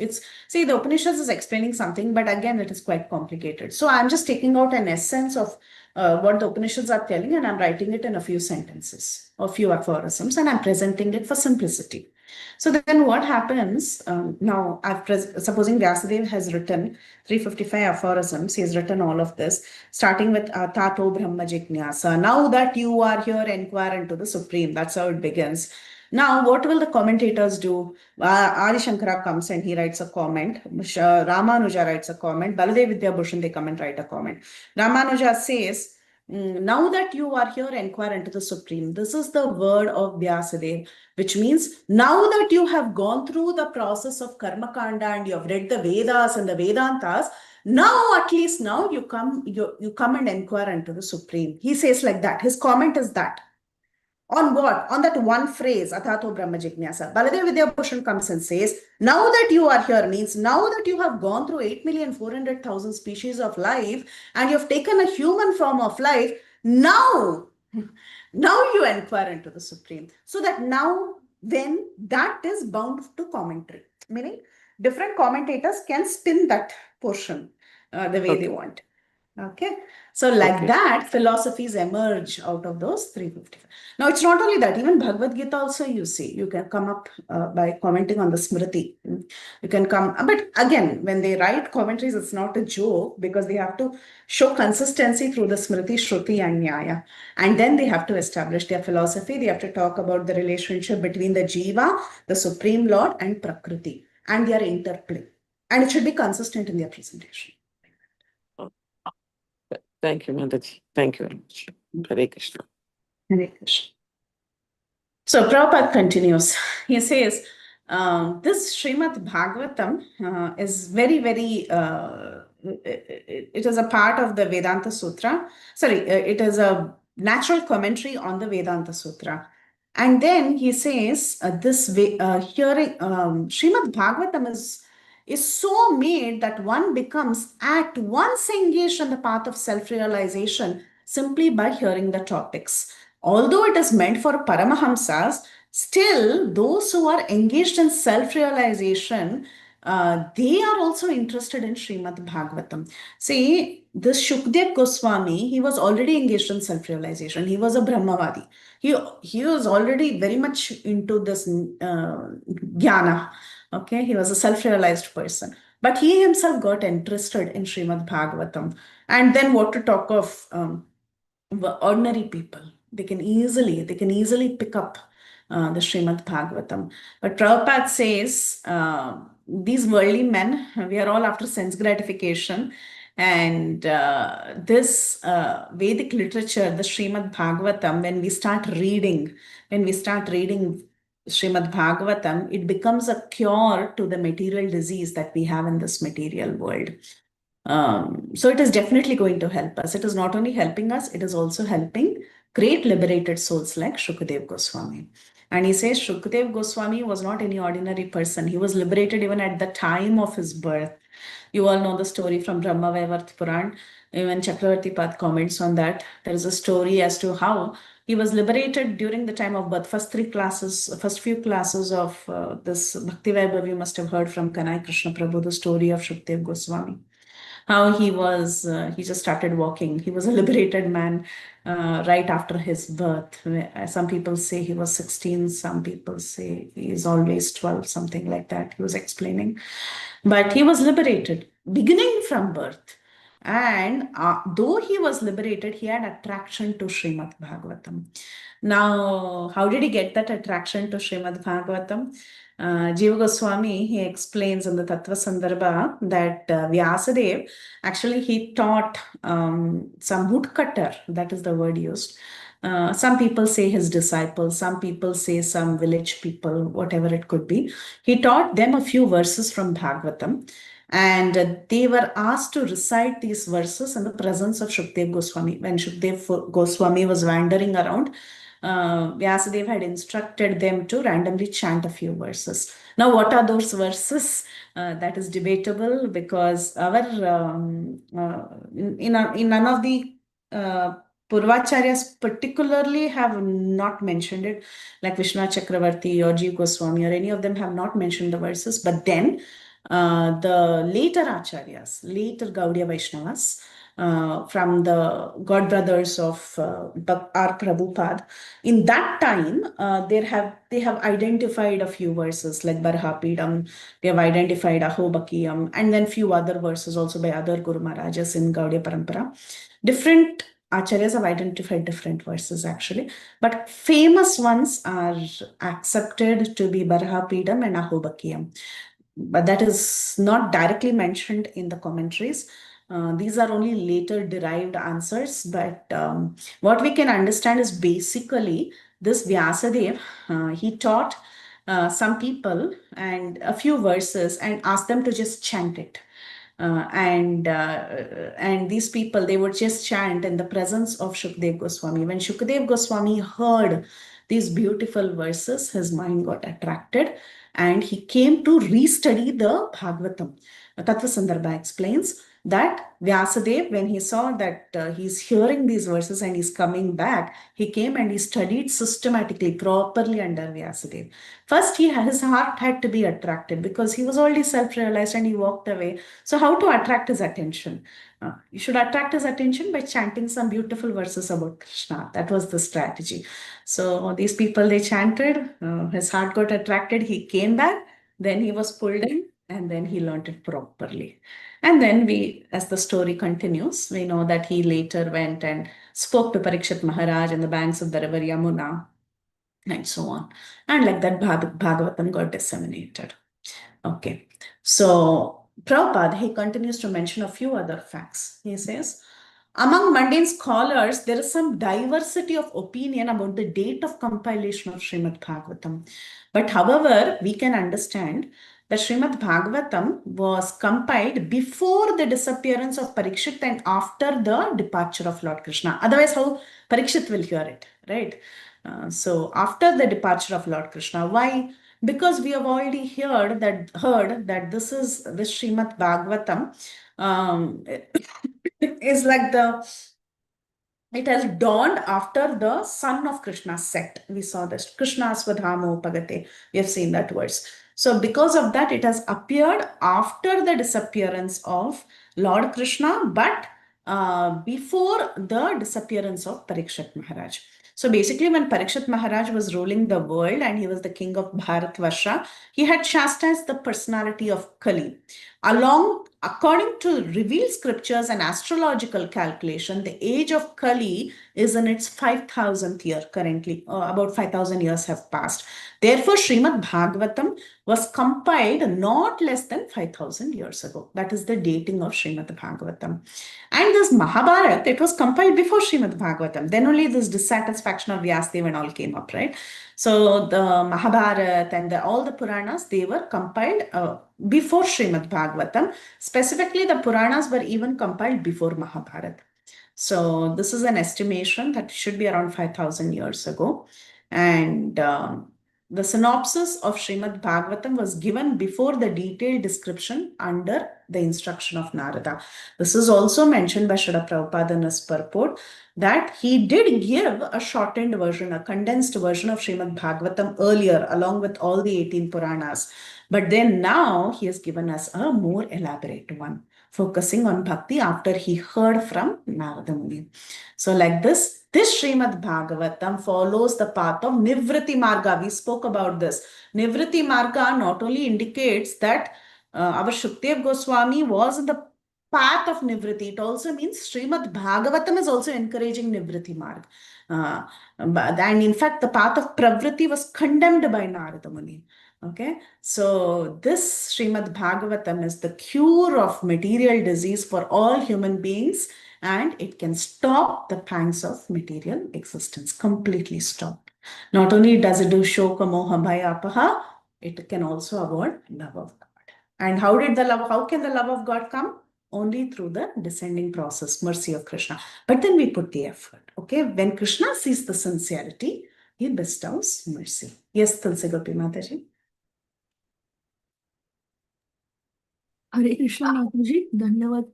See, the Upanishads is explaining something, but again, it is quite complicated. So I'm just taking out an essence of what the Upanishads are telling, and I'm writing it in a few sentences or few aphorisms, and I'm presenting it for simplicity. So then what happens now, supposing Vyasadeva has written 355 aphorisms, he has written all of this, starting with Tato Brahma Jignasa. Now that you are here, inquire into the Supreme. That's how it begins. Now, what will the commentators do? Adi Shankara comes and he writes a comment. Ramanuja writes a comment. Baladev Vidyabhushan, they come and write a comment. Ramanuja says, now that you are here, inquire into the Supreme. This is the word of Vyasadeva, which means now that you have gone through the process of Karma Kanda and you have read the Vedas and the Vedantas, now at least now you come and inquire into the Supreme. He says like that. His comment is that. On what? On that one phrase, Athato Brahma Jignasa. Baladev Vidyabhushan comes and says, now that you are here means now that you have gone through 8,400,000 species of life and you have taken a human form of life, now you inquire into the Supreme. So that now, then that is bound to commentary. Meaning, different commentators can spin that portion the way they want. Okay. So like that, philosophies emerge out of those 355. Now, it's not only that, even Bhagavad Gita also, you see, you can come up by commenting on the Smriti. You can come, but again, when they write commentaries, it's not a joke because they have to show consistency through the Smriti, Shruti and Nyaya. And then they have to establish their philosophy. They have to talk about the relationship between the Jiva, the Supreme Lord and Prakriti and their interplay. And it should be consistent in their presentation. Thank you, Mataji. Thank you very much. Hare Krishna. Hare Krishna. So Prabhupada continues. He says, this Srimad Bhagavatam is very, very, it is a part of the Vedanta Sutra. It is a natural commentary on the Vedanta Sutra. And then he says, Srimad Bhagavatam is so made that one becomes at once engaged in the path of self-realization simply by hearing the topics. Although it is meant for Paramahamsas, still those who are engaged in self-realization, they are also interested in Srimad Bhagavatam. See, this Shukdev Goswami, he was already engaged in self-realization. He was a Brahmavadi. He was already very much into this jnana. Okay, he was a self-realized person. But he himself got interested in Srimad Bhagavatam. And then what to talk of ordinary people. They can easily pick up the Srimad Bhagavatam. But Prabhupada says, these worldly men, we are all after sense gratification. And this Vedic literature, the Srimad Bhagavatam, when we start reading Srimad Bhagavatam, it becomes a cure to the material disease that we have in this material world. So it is definitely going to help us. It is not only helping us, it is also helping great liberated souls like Shukdev Goswami. And he says Shukdev Goswami was not any ordinary person. He was liberated even at the time of his birth. You all know the story from Brahma Vaivarth Puran. Even Chakravarti Pad comments on that. There is a story as to how he was liberated during the time of birth. First few classes of this Bhakti Vaibhav, you must have heard from Kanai Krishna Prabhu, the story of Shukdev Goswami. how he just started walking. He was a liberated man right after his birth. Some people say he was 16, some people say he is always 12, something like that. He was explaining. But he was liberated beginning from birth. And though he was liberated, he had attraction to Srimad Bhagavatam. Now, how did he get that attraction to Srimad Bhagavatam? Jiva Goswami, he explains in the Tattva Sandarbha that Vyasadev, actually he taught some woodcutter, that is the word used. Some people say his disciples, some people say some village people, whatever it could be. He taught them a few verses from Bhagavatam, and they were asked to recite these verses in the presence of Shukdev Goswami. When Shukdev Goswami was wandering around, Vyasadeva had instructed them to randomly chant a few verses. Now, what are those verses? That is debatable, because in none of the Purvacharyas particularly have not mentioned it, like Vishwanath Chakravarti or Jeev Goswami or any of them have not mentioned the verses. But then the later Acharyas, later Gaudiya Vaishnavas, from the God brothers of R. Prabhupada, in that time they have identified a few verses like Barhapidam, they have identified Ahobakiyam, and then few other verses also by other Guru Maharajas in Gaudiya Parampara. Different Acharyas have identified different verses actually, but famous ones are accepted to be Barhapidam and Ahobakiyam. But that is not directly mentioned in the commentaries. These are only later derived answers, but what we can understand is basically this Vyasadeva, he taught some people and a few verses and asked them to just chant it. And these people, they would just chant in the presence of Shukdev Goswami. When Shukdev Goswami heard these beautiful verses, his mind got attracted and he came to restudy the Bhagavatam. Tattva Sandarbha explains that Vyasadeva, when he saw that he's hearing these verses and he's coming back, he came and he studied systematically, properly under Vyasadeva. First, his heart had to be attracted because he was already self-realized and he walked away. So how to attract his attention? You should attract his attention by chanting some beautiful verses about Krishna. That was the strategy. So these people, they chanted, his heart got attracted, he came back, then he was pulled in, and then he learned it properly. And then as the story continues, we know that he later went and spoke to Parikshit Maharaj in the banks of the river Yamuna, and so on. And like that, Bhagavatam got disseminated. Okay. So Prabhupada, he continues to mention a few other facts. He says, among mundane scholars, there is some diversity of opinion about the date of compilation of Srimad Bhagavatam. But however, we can understand that Srimad Bhagavatam was compiled before the disappearance of Parikshit and after the departure of Lord Krishna. Otherwise, how Parikshit will hear it, right? So after the departure of Lord Krishna, why? Because we have already heard that this Srimad Bhagavatam is like it has dawned after the son of Krishna set. We saw this Krishna Swadhamo Pagate. We have seen that verse. So because of that, it has appeared after the disappearance of Lord Krishna, but before the disappearance of Parikshit Maharaj. So basically, when Parikshit Maharaj was ruling the world and he was the king of Bharatvarsha, he had chastised the personality of Kali. According to revealed scriptures and astrological calculation, the age of Kali is in its 5,000th year currently. About 5,000 years have passed. Therefore, Srimad Bhagavatam was compiled not less than 5,000 years ago. That is the dating of Srimad Bhagavatam. And this Mahabharata, it was compiled before Srimad Bhagavatam. Then only this dissatisfaction of Vyasadeva and all came up, right? So the Mahabharata and all the Puranas, they were compiled before Srimad Bhagavatam. Specifically, the Puranas were even compiled before Mahabharata. So this is an estimation that should be around 5,000 years ago. And the synopsis of Srimad Bhagavatam was given before the detailed description under the instruction of Narada. This is also mentioned by Srila Prabhupada in his purport that he did give a shortened version, a condensed version of Srimad Bhagavatam earlier, along with all the 18 Puranas. But then now he has given us a more elaborate one. focusing on bhakti after he heard from Narada Muni. So like this Srimad Bhagavatam follows the path of Nivritti Marga. We spoke about this. Nivritti Marga not only indicates that our Shukdev Goswami was in the path of Nivritti, it also means Srimad Bhagavatam is also encouraging Nivritti Marga. And in fact, the path of Pravritti was condemned by Narada Muni. Okay, so this Srimad Bhagavatam is the cure of material disease for all human beings, and it can stop the pangs of material existence, completely stop. Not only does it do shoka moha bhaya apaha, it can also avoid love of God. And how can the love of God come? Only through the descending process, mercy of Krishna. But then we put the effort. Okay, when Krishna sees the sincerity, he bestows mercy. Yes, Tulsi Gopi Mataji. Hare Krishna, Mataji. Dhanyavad.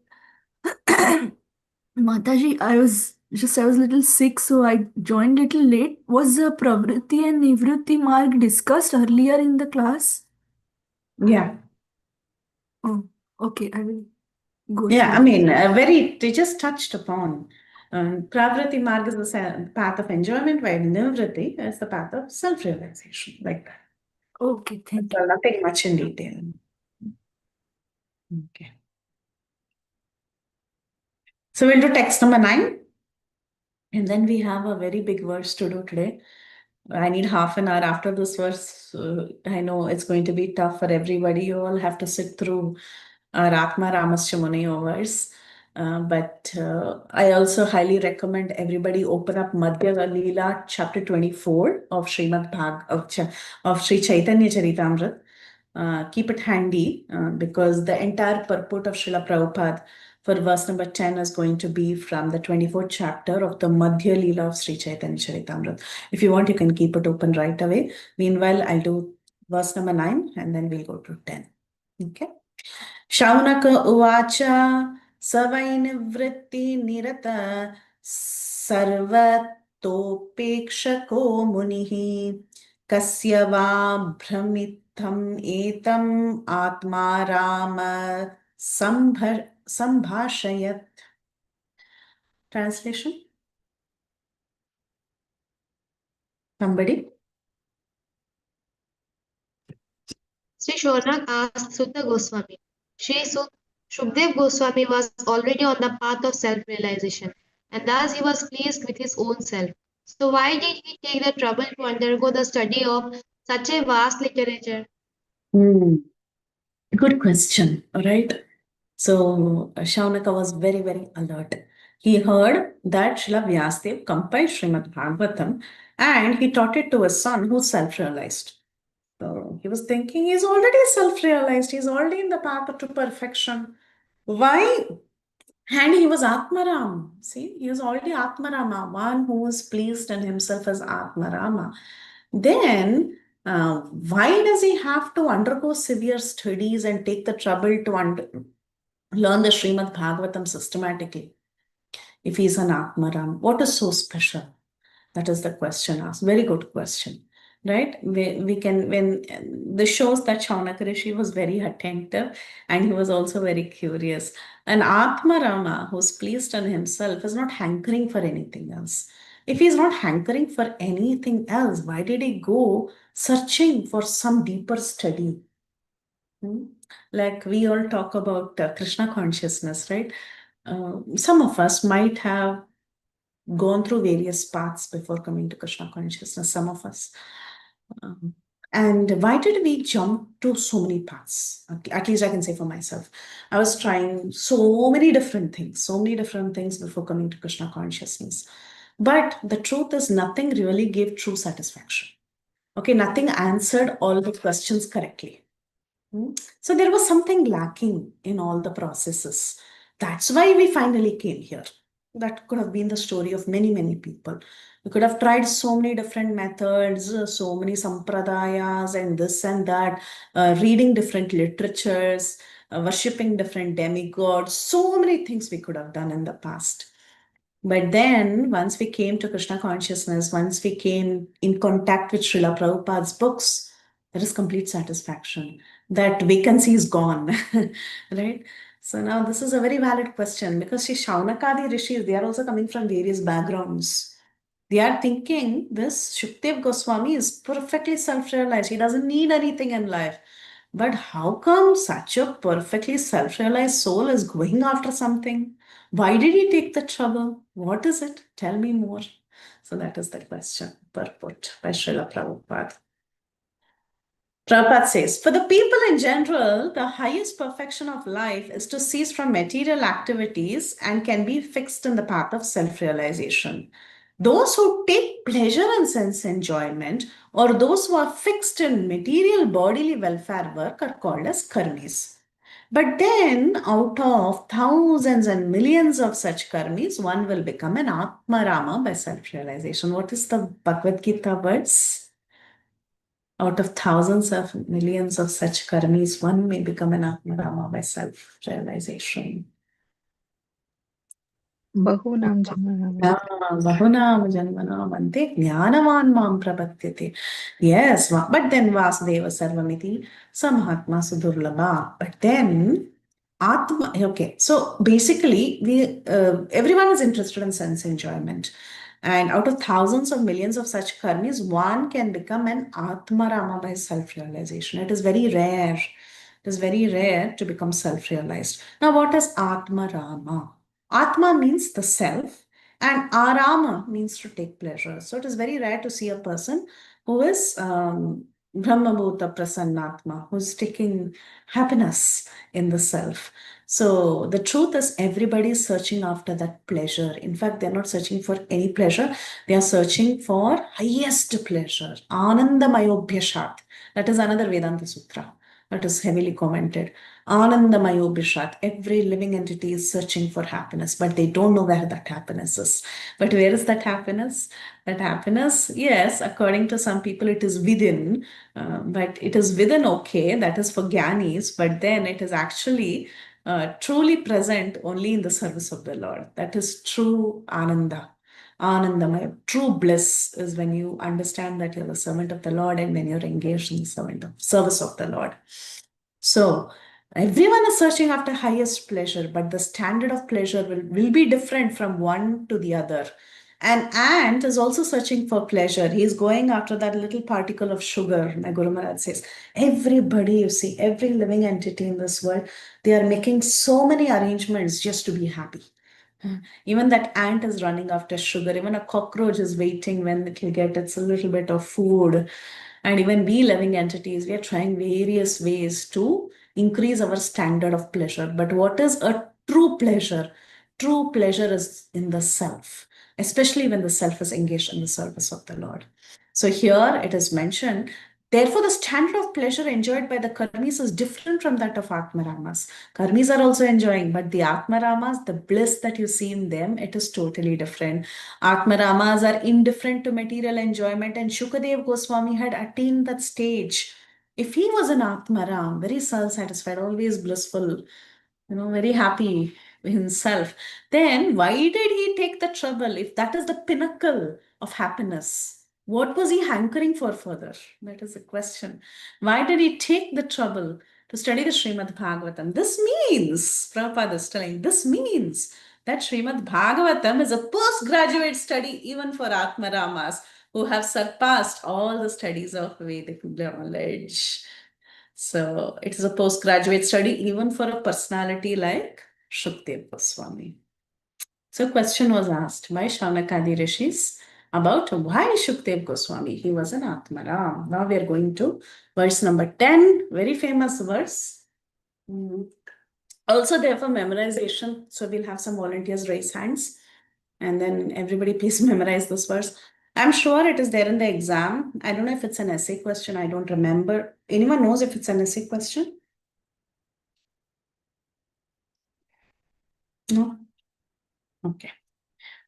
Mataji, I was a little sick, so I joined a little late. Was Pravritti and Nivritti Marg discussed earlier in the class? Yeah. Oh, okay. I will go Yeah, through. I mean, they just touched upon. Pravritti Marg is the path of enjoyment, while Nivritti is the path of self-realization, like that. Okay, thank you. So nothing much in detail. Okay. So we'll do text number 9. And then we have a very big verse to do today. I need half an hour after this verse. I know it's going to be tough for everybody. You all have to sit through our Atma Ramasya Munayo verse. But I also highly recommend everybody open up Madhya Leela chapter 24 of Srimad Bhag of Sri Chaitanya Charitamrita. Keep it handy because the entire purport of Srila Prabhupada for verse number 10 is going to be from the 24th chapter of the Madhya Leela of Sri Chaitanya Charitamrita. If you want, you can keep it open right away. Meanwhile, I'll do verse number 9 and then we'll go to 10. Okay. Shaunaka Uvacha Savainivritti Nirata Sarvatopekshako Munihi Kasya va Brahmitham Etam Atma Rama Sambhashayat. Translation? Somebody? Sri Shonak asked Sutta Goswami. Shukdev Goswami was already on the path of self-realization, and thus he was pleased with his own self. So why did he take the trouble to undergo the study of such a vast literature? Good question. All right. So Shaunaka was very, very alert. He heard that Srila Vyasadeva compiled Srimad Bhagavatam and he taught it to his son who self-realized. So he was thinking he's already self-realized. He's already in the path to perfection. Why? And he was Atmaram. See, he was already Atmarama, one who was pleased in himself as Atmarama. Then, why does he have to undergo severe studies and take the trouble to learn the Srimad Bhagavatam systematically? If he's an Atmaram, what is so special? That is the question asked. Very good question, right? We can, when this shows that Shaunaka Rishi was very attentive and he was also very curious. An Atmarama who's pleased in himself is not hankering for anything else. If he's not hankering for anything else, why did he go searching for some deeper study? Like we all talk about Krishna consciousness, right? Some of us might have gone through various paths before coming to Krishna consciousness, some of us. And why did we jump to so many paths? At least I can say for myself. I was trying so many different things before coming to Krishna consciousness. But the truth is nothing really gave true satisfaction. Okay, nothing answered all the questions correctly. So there was something lacking in all the processes. That's why we finally came here. That could have been the story of many, many people. We could have tried so many different methods, so many sampradayas and this and that, reading different literatures, worshipping different demigods, so many things we could have done in the past. But then once we came to Krishna consciousness, once we came in contact with Srila Prabhupada's books, there is complete satisfaction. That vacancy is gone, right? So now this is a very valid question because see, Shaunakadi rishis, they are also coming from various backgrounds. They are thinking this Shukdev Goswami is perfectly self-realized. He doesn't need anything in life. But how come such a perfectly self-realized soul is going after something? Why did he take the trouble? What is it? Tell me more. So that is the question purport by Srila Prabhupada. Prabhupada says, for the people in general, the highest perfection of life is to cease from material activities and can be fixed in the path of self-realization. Those who take pleasure in sense enjoyment or those who are fixed in material bodily welfare work are called as karmis. But then, out of thousands and millions of such karmis, one will become an Atmarama by self-realization. What is the Bhagavad Gita words? Out of thousands of millions of such karmis, one may become an Atmarama by self-realization. Bahunam janmanam. Bahunam janmanam ante jnanavan mam prapadyate. Yes, but then Vasudeva Sarvamiti Samahatma Sudurlabha. But then Atma, okay, so basically everyone is interested in sense enjoyment. And out of thousands of millions of such karmis, one can become an Atmarama by self-realization. It is very rare. It is very rare to become self-realized. Now, what is Atmarama? Atma means the self, and Arama means to take pleasure. So it is very rare to see a person who is Brahmabhuta Prasannatma, who is taking happiness in the self. So the truth is everybody is searching after that pleasure. In fact, they're not searching for any pleasure. They are searching for highest pleasure. Anandamayobhyashat. That is another Vedanta Sutra that is heavily commented. Anandamayobhyashat. Every living entity is searching for happiness, but they don't know where that happiness is. But where is that happiness? That happiness, yes, according to some people, it is within, but it is within, okay, that is for Gyanis, but then it is actually truly present only in the service of the Lord. That is true Ananda. Anandamaya. True bliss is when you understand that you're the servant of the Lord and when you're engaged in the service of the Lord. So everyone is searching after highest pleasure, but the standard of pleasure will be different from one to the other. An ant is also searching for pleasure. He is going after that little particle of sugar. My Guru Maharaj says, everybody, you see, every living entity in this world, they are making so many arrangements just to be happy. Even that ant is running after sugar. Even a cockroach is waiting when it will get its a little bit of food. And even we living entities, we are trying various ways to increase our standard of pleasure. But what is a true pleasure? True pleasure is in the self, especially when the self is engaged in the service of the Lord. So here it is mentioned, therefore the standard of pleasure enjoyed by the karmis is different from that of Atmaramas. Karmis are also enjoying, but the Atmaramas, the bliss that you see in them, it is totally different. Atmaramas are indifferent to material enjoyment, and Shukadev Goswami had attained that stage. If he was an Atmaram, very self-satisfied, always blissful, very happy with himself, then why did he take the trouble if that is the pinnacle of happiness? What was he hankering for further? That is the question. Why did he take the trouble to study the Srimad Bhagavatam? This means, Prabhupada is telling, this means that Srimad Bhagavatam is a postgraduate study even for Atmaramas who have surpassed all the studies of Vedic knowledge. So it is a postgraduate study even for a personality like Shukdev Goswami. So question was asked by Shaunakadi Rishis about why Shukdev Goswami, he was an Atmaram. Now we are going to verse number 10, very famous verse. Also there for memorization. So we'll have some volunteers raise hands and then everybody please memorize this verse. I'm sure it is there in the exam. I don't know if it's an essay question. I don't remember. Anyone knows if it's an essay question? No? Okay.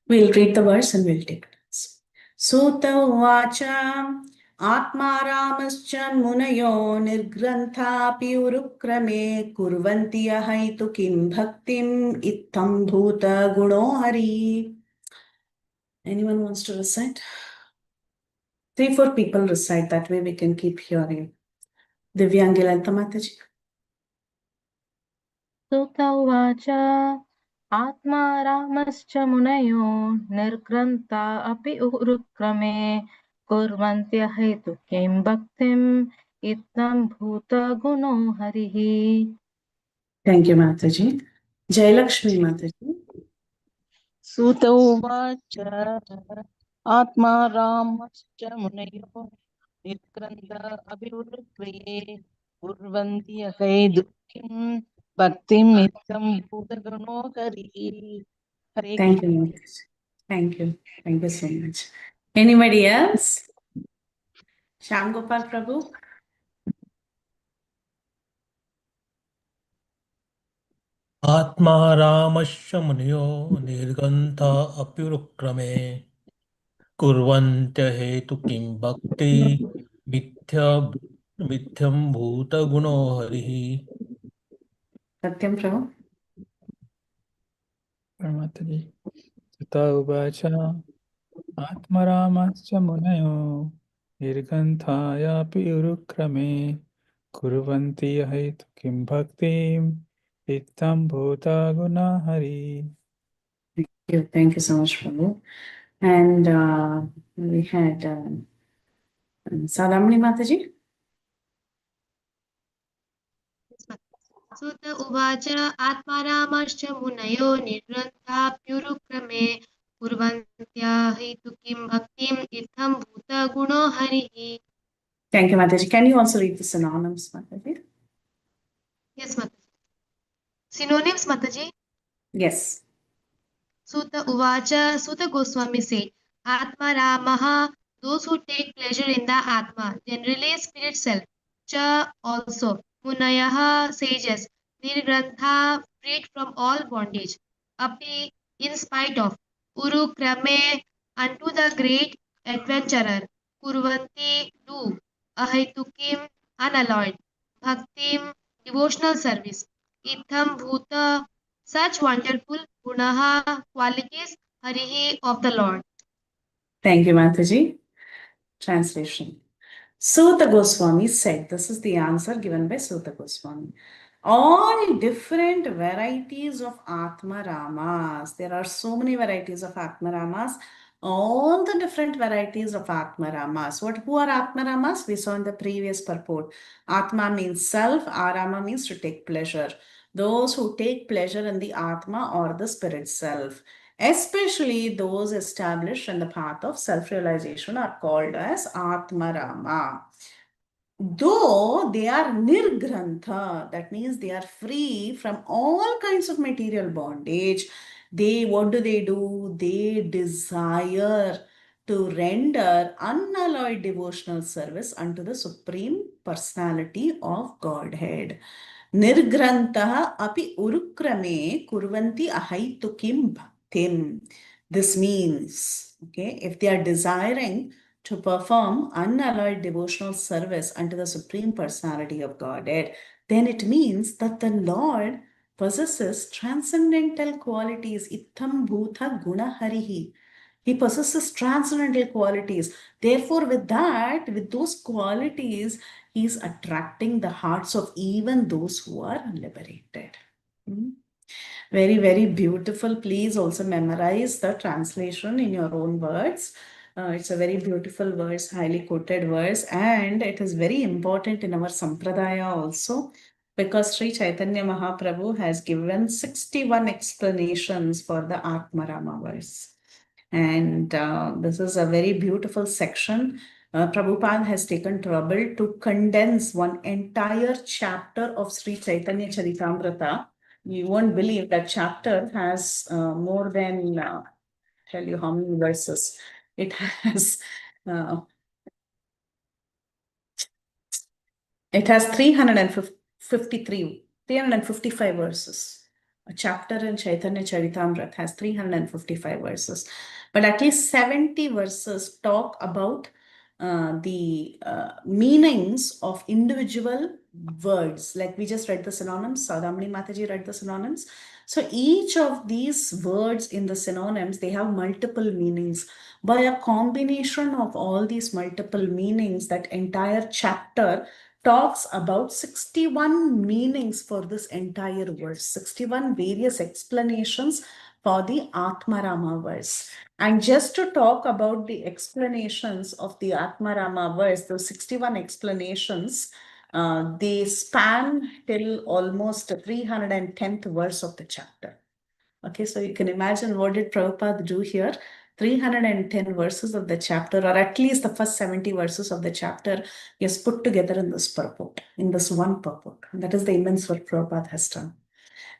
We'll read the verse and we'll take notes. Sutta uvacha Atmaramascha munayo nirgrantapi urukrame kurvanti ahaitu kim bhaktim ittam bhuta guno hari. Anyone wants to recite? 3-4 people recite, that way we can keep hearing. Divyangi Lalita Mataji. सुत उवाच आत्मा रामश्च मुनयो निर्ग्रन्था अपि उरुक्रमे कुर्वन्त्यहेतु किं भक्तिम् इत्थं भूतगुणो हरिः. Thank you, Mataji. Jayalakshmi Mataji. सूत उवाच आत्मा रामश्च मुनयो निर्ग्रन्थ अभिवृक्रिये कुर्वन्ति यकै दुःखिं भक्तिम् इत्थं भूतगुणो हरिः. हरे Thank you, Mataji. Thank you. Thank you so much. Anybody else? Shyam Gopal Prabhu? आत्मा रामश्च मुनयो निर्गन्था अप्युरुक्रमे कुर्वन्त्य हेतु किं भक्ति मिथ्यं भूतगुणो हरिः. Satyam Prabhu? Mataji. Sutta uvacha Atmaramश्च मुनयो निर्गन्थायापि उरुक्रमे कुर्वन्ति यहेतु किं भक्तिम् इत्थं भूतगुणो हरिः. Thank you so much, Prabhu. And we had Salamani Mataji. सुत उवाच आत्मारामश्च मुनयो निर्ग्रन्थाप्युरुक्रमे कुर्वन्त्याहेतु किं भक्तिम् इत्थं भूतगुणो हरिः. Thank you, Mataji. Can you also read the synonyms, Mataji? Yes, Mataji. Synonyms, Mataji. Yes. Sutta Uvacha, Sutta Goswami said, Atma Ramaha, those who take pleasure in the Atma, generally spirit self. Cha also, Munayaha, sages, Nirgrantha, freed from all bondage. Api, in spite of, Uru Krame, unto the great adventurer. Kurvanti, do, Ahaitukim, unalloyed. Bhaktim, devotional service. Itham Bhuta, such wonderful gunaha, qualities, harihi of the Lord. Thank you, Mataji. Translation. Suta Goswami said, this is the answer given by Suta Goswami. All different varieties of Atma Ramas. There are so many varieties of Atma Ramas. All the different varieties of Atma Ramas. Who are Atma Ramas? We saw in the previous purport. Atma means self. Arama means to take pleasure. Those who take pleasure in the Atma or the spirit self. Especially those established in the path of self-realization are called as Atma Rama. Though they are nirgrantha, that means they are free from all kinds of material bondage. What do? They desire to render unalloyed devotional service unto the Supreme Personality of Godhead. Nirgrantah api urukrame kurvanti ahaitukim bhaktim. This means, okay, if they are desiring to perform unalloyed devotional service unto the Supreme Personality of Godhead, then it means that the Lord possesses transcendental qualities. Itham bhuta guna harihi. He possesses transcendental qualities. Therefore, with those qualities, he is attracting the hearts of even those who are liberated. Very, very beautiful. Please also memorize the translation in your own words. It's a very beautiful verse, highly quoted verse, and it is very important in our Sampradaya also, because Sri Chaitanya Mahaprabhu has given 61 explanations for the Atmarama verse. And this is a very beautiful section. Prabhupada has taken trouble to condense one entire chapter of Sri Chaitanya Charitamrita. You won't believe that chapter has more than, tell you how many verses. It has 355 verses. A chapter in Chaitanya Charitamrita has 355 verses. But at least 70 verses talk about the meanings of individual words. Like we just read the synonyms, Saudamani Mataji read the synonyms. So each of these words in the synonyms, they have multiple meanings. By a combination of all these multiple meanings, that entire chapter talks about 61 meanings for this entire verse, 61 various explanations for the Atmarama verse. And just to talk about the explanations of the Atmarama verse, those 61 explanations, they span till almost the 310th verse of the chapter. Okay, so you can imagine what did Prabhupada do here? 310 verses of the chapter, or at least the first 70 verses of the chapter, he has put together in this purport, in this one purport. And that is the immense work Prabhupada has done.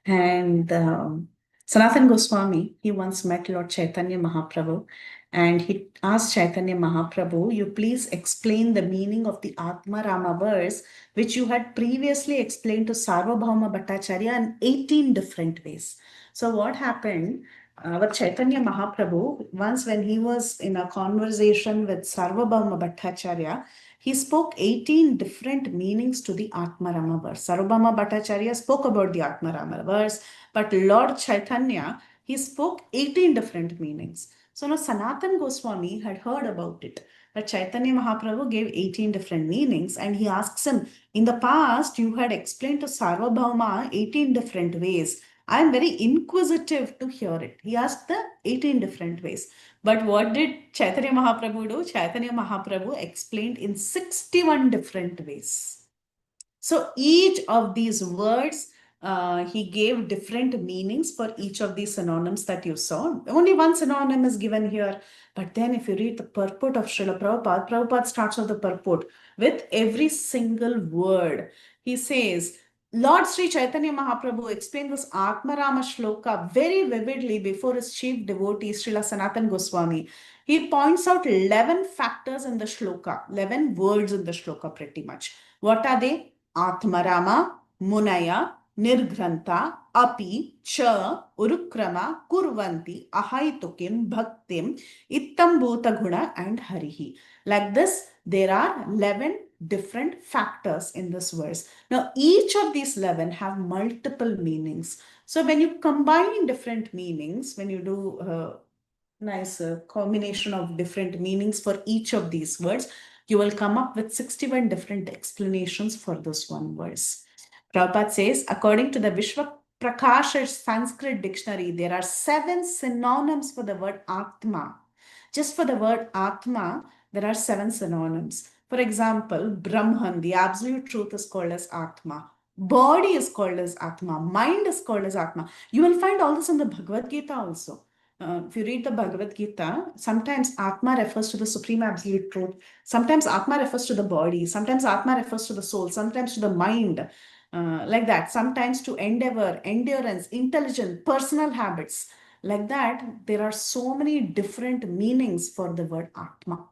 And Sanatana Goswami, he once met Lord Chaitanya Mahaprabhu, and he asked Chaitanya Mahaprabhu, you please explain the meaning of the Atmarama verse, which you had previously explained to Sarvabhauma Bhattacharya in 18 different ways. So what happened? Our Chaitanya Mahaprabhu, once when he was in a conversation with Sarvabhauma Bhattacharya, he spoke 18 different meanings to the Atmarama verse. Sarvabhauma Bhattacharya spoke about the Atmarama verse, but Lord Chaitanya, he spoke 18 different meanings. So now Sanatana Goswami had heard about it, that Chaitanya Mahaprabhu gave 18 different meanings, and he asks him, in the past, you had explained to Sarvabhauma 18 different ways. I am very inquisitive to hear it. He asked the 18 different ways. But what did Chaitanya Mahaprabhu do? Chaitanya Mahaprabhu explained in 61 different ways. So each of these words, he gave different meanings for each of these synonyms that you saw. Only one synonym is given here. But then if you read the purport of Srila Prabhupada, Prabhupada starts with the purport with every single word. He says, Lord Sri Chaitanya Mahaprabhu explained this Atmarama shloka very vividly before his chief devotee, Srila Sanatana Goswami. He points out 11 factors in the shloka, 11 words in the shloka pretty much. What are they? Atmarama, Munaya, Nirgranta, Api, Cha, Urukrama, Kurvanti, Ahaitukim, Bhaktim, Ittam Bhuta Guna, and Harihi. Like this, there are 11 different factors in this verse. Now, each of these 11 have multiple meanings. So when you combine different meanings, when you do a nice combination of different meanings for each of these words, you will come up with 61 different explanations for this one verse. Prabhupada says, according to the Vishwa Prakasha Sanskrit dictionary, there are 7 synonyms for the word Atma. Just for the word Atma, there are 7 synonyms. For example, Brahman, the absolute truth, is called as Atma. Body is called as Atma. Mind is called as Atma. You will find all this in the Bhagavad Gita also. If you read the Bhagavad Gita, sometimes Atma refers to the Supreme Absolute Truth. Sometimes Atma refers to the body. Sometimes Atma refers to the soul. Sometimes to the mind. Like that. Sometimes to endeavor, endurance, intelligence, personal habits. Like that, there are so many different meanings for the word Atma.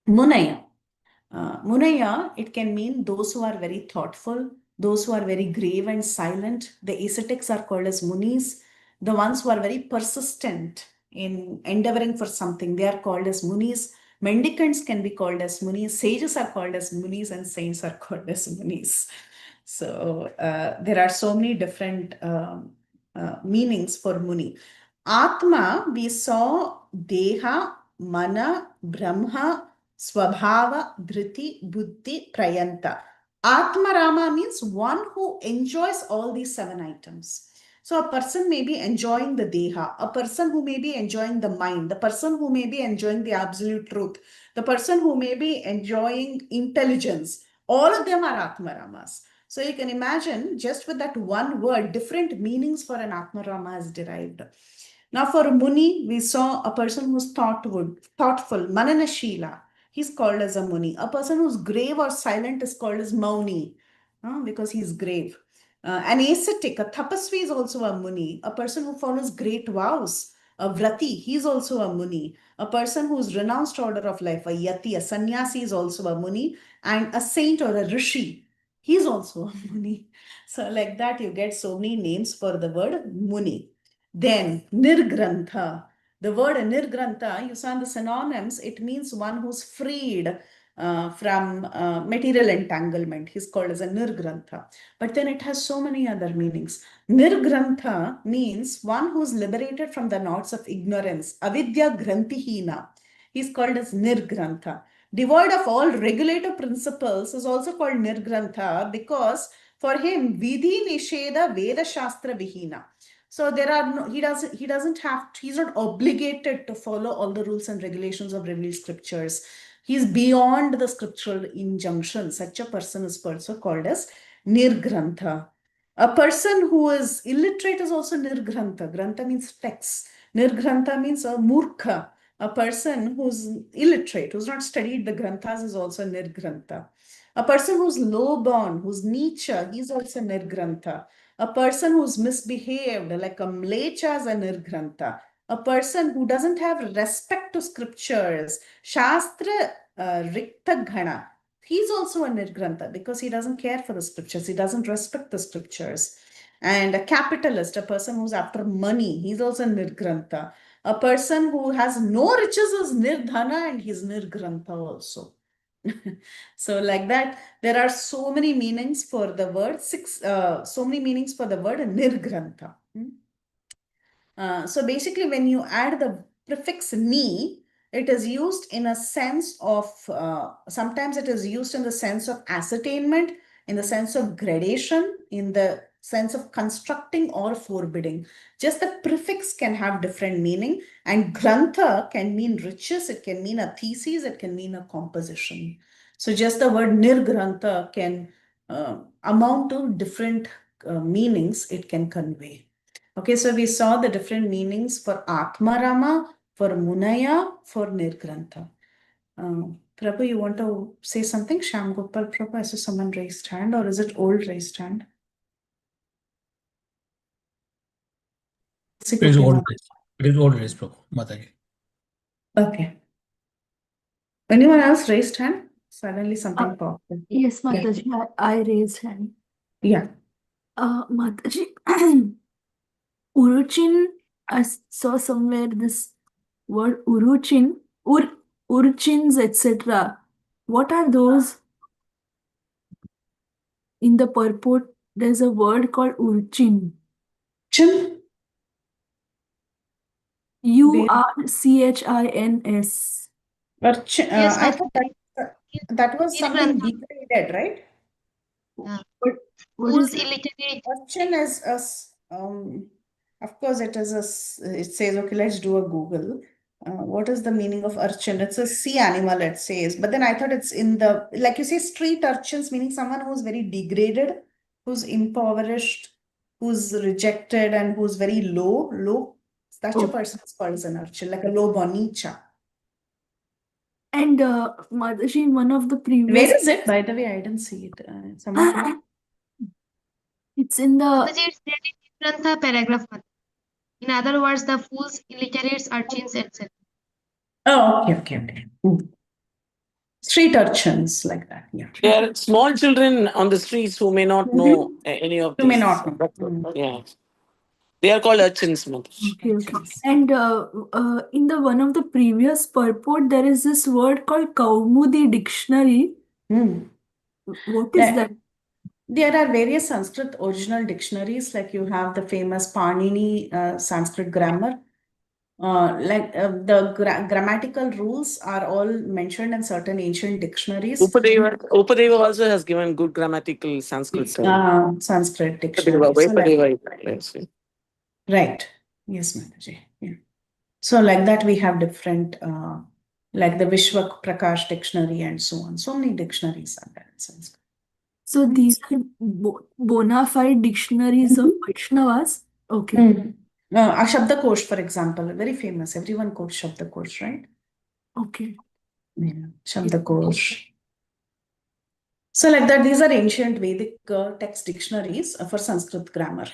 Munaya. Munaya, it can mean those who are very thoughtful, those who are very grave and silent. The ascetics are called as munis. The ones who are very persistent in endeavoring for something, they are called as munis. Mendicants can be called as munis. Sages are called as munis, and saints are called as munis. So there are so many different meanings for muni. Atma, we saw Deha, Mana, Brahma, Swabhava, Dhriti, Buddhi, Prayanta. Atmarama means one who enjoys all these 7 items. So a person may be enjoying the Deha, a person who may be enjoying the mind, the person who may be enjoying the absolute truth, the person who may be enjoying intelligence. All of them are Atmaramas. So you can imagine just with that one word, different meanings for an Atmarama is derived. Now for Muni, we saw a person who's thoughtful, Mananashila. He's called as a Muni. A person who's grave or silent is called as Mauni, because he's grave. An ascetic, a tapasvi, is also a Muni. A person who follows great vows, a vrati, he's also a Muni. A person who's renounced order of life, a yati, a sannyasi, is also a Muni. And a saint or a rishi, he's also a Muni. So like that, you get so many names for the word Muni. Then Nirgrantha. The word Nirgrantha, you saw in the synonyms, it means one who's freed from material entanglement. He's called as a Nirgrantha. But then it has so many other meanings. Nirgrantha means one who's liberated from the knots of ignorance. Avidya Grantihina. He's called as Nirgrantha. devoid of all regulative principles, is also called nirgrantha because for him, vidhi nisheda veda shastra vihina. So there are no, he's not obligated to follow all the rules and regulations of revealed scriptures. He's beyond the scriptural injunction. Such a person is also called as nirgrantha. A person who is illiterate is also nirgrantha. Grantha means text. Nirgrantha means a murkha. A person who's illiterate, who's not studied the granthas, is also nirgrantha. A person who's low-born, who's nicha, he's also nirgrantha. A person who's misbehaved, like a mlecha, is a nirgrantha. A person who doesn't have respect to scriptures, shastra rikta ghana, he's also a nirgrantha because he doesn't care for the scriptures, he doesn't respect the scriptures. And a capitalist, a person who's after money, he's also nirgrantha. A person who has no riches is nirdhana and he's nirgrantha also. So like that, there are so many meanings for the word, so many meanings for the word nirgrantha. So basically, when you add the prefix ni, it is used in a sense of, sometimes it is used in the sense of ascertainment, in the sense of gradation, in the sense of constructing or forbidding. Just the prefix can have different meaning, and grantha can mean riches, it can mean a thesis, it can mean a composition. So just the word nirgrantha can amount to different meanings it can convey. Okay, so we saw the different meanings for Atmarama, for Munaya, for Nirgrantha. Prabhu, you want to say something? Shyam Gopal Prabhu, I saw someone raised hand, or is it old raised hand? It is old race. It is old race, Prabhu, Mataji. Okay. Anyone else raised hand? Suddenly something popped in. Yes, Mataji, I raised hand. Yeah. Mataji, Uruchin, I saw somewhere this word Uruchin, Urchins, etc. What are those? In the purport, there's a word called Urchin. Chin? Urchins. Yes, I thought that was something Nirgrantha. degraded, right? What Who's is that? illiterate? Urchin is of course it is it says, okay, let's do a Google. What is the meaning of urchin? It's a sea animal, it says, but then I thought it's in the, like you say, street urchins, meaning someone who's very degraded, who's impoverished, who's rejected, and who's very low. Such a person is called as an urchin, like a low bonicha. And Mataji, in one of the previous. Where is it? By the way, I didn't see it. Someone. It's in the. Mataji, it's there in Nirgrantha paragraph. In other words, the fools, illiterates, urchins, etc. Oh, okay. Street urchins, like that. Yeah. There are small children on the streets who may not know any of You may these. not know. Yeah. They are called urchins. Okay. And in the one of the previous purport, there is this word called Kaumudi dictionary. What is that? There are various Sanskrit original dictionaries, like you have the famous Panini Sanskrit grammar. The grammatical rules are all mentioned in certain ancient dictionaries. Upadeva also has given good grammatical Sanskrit. Sanskrit dictionary. Right. Yes, Mataji. Yeah. So like that we have different, like the Vishwa Prakash dictionary and so on. So many dictionaries are there in Sanskrit. So these are bona fide dictionaries of Vaishnavas. Okay. Shabdakosh, for example, very famous. Everyone quotes Shabdakosh, right? Okay. Yeah, Shabdakosh. So like that, these are ancient Vedic text dictionaries for Sanskrit grammar.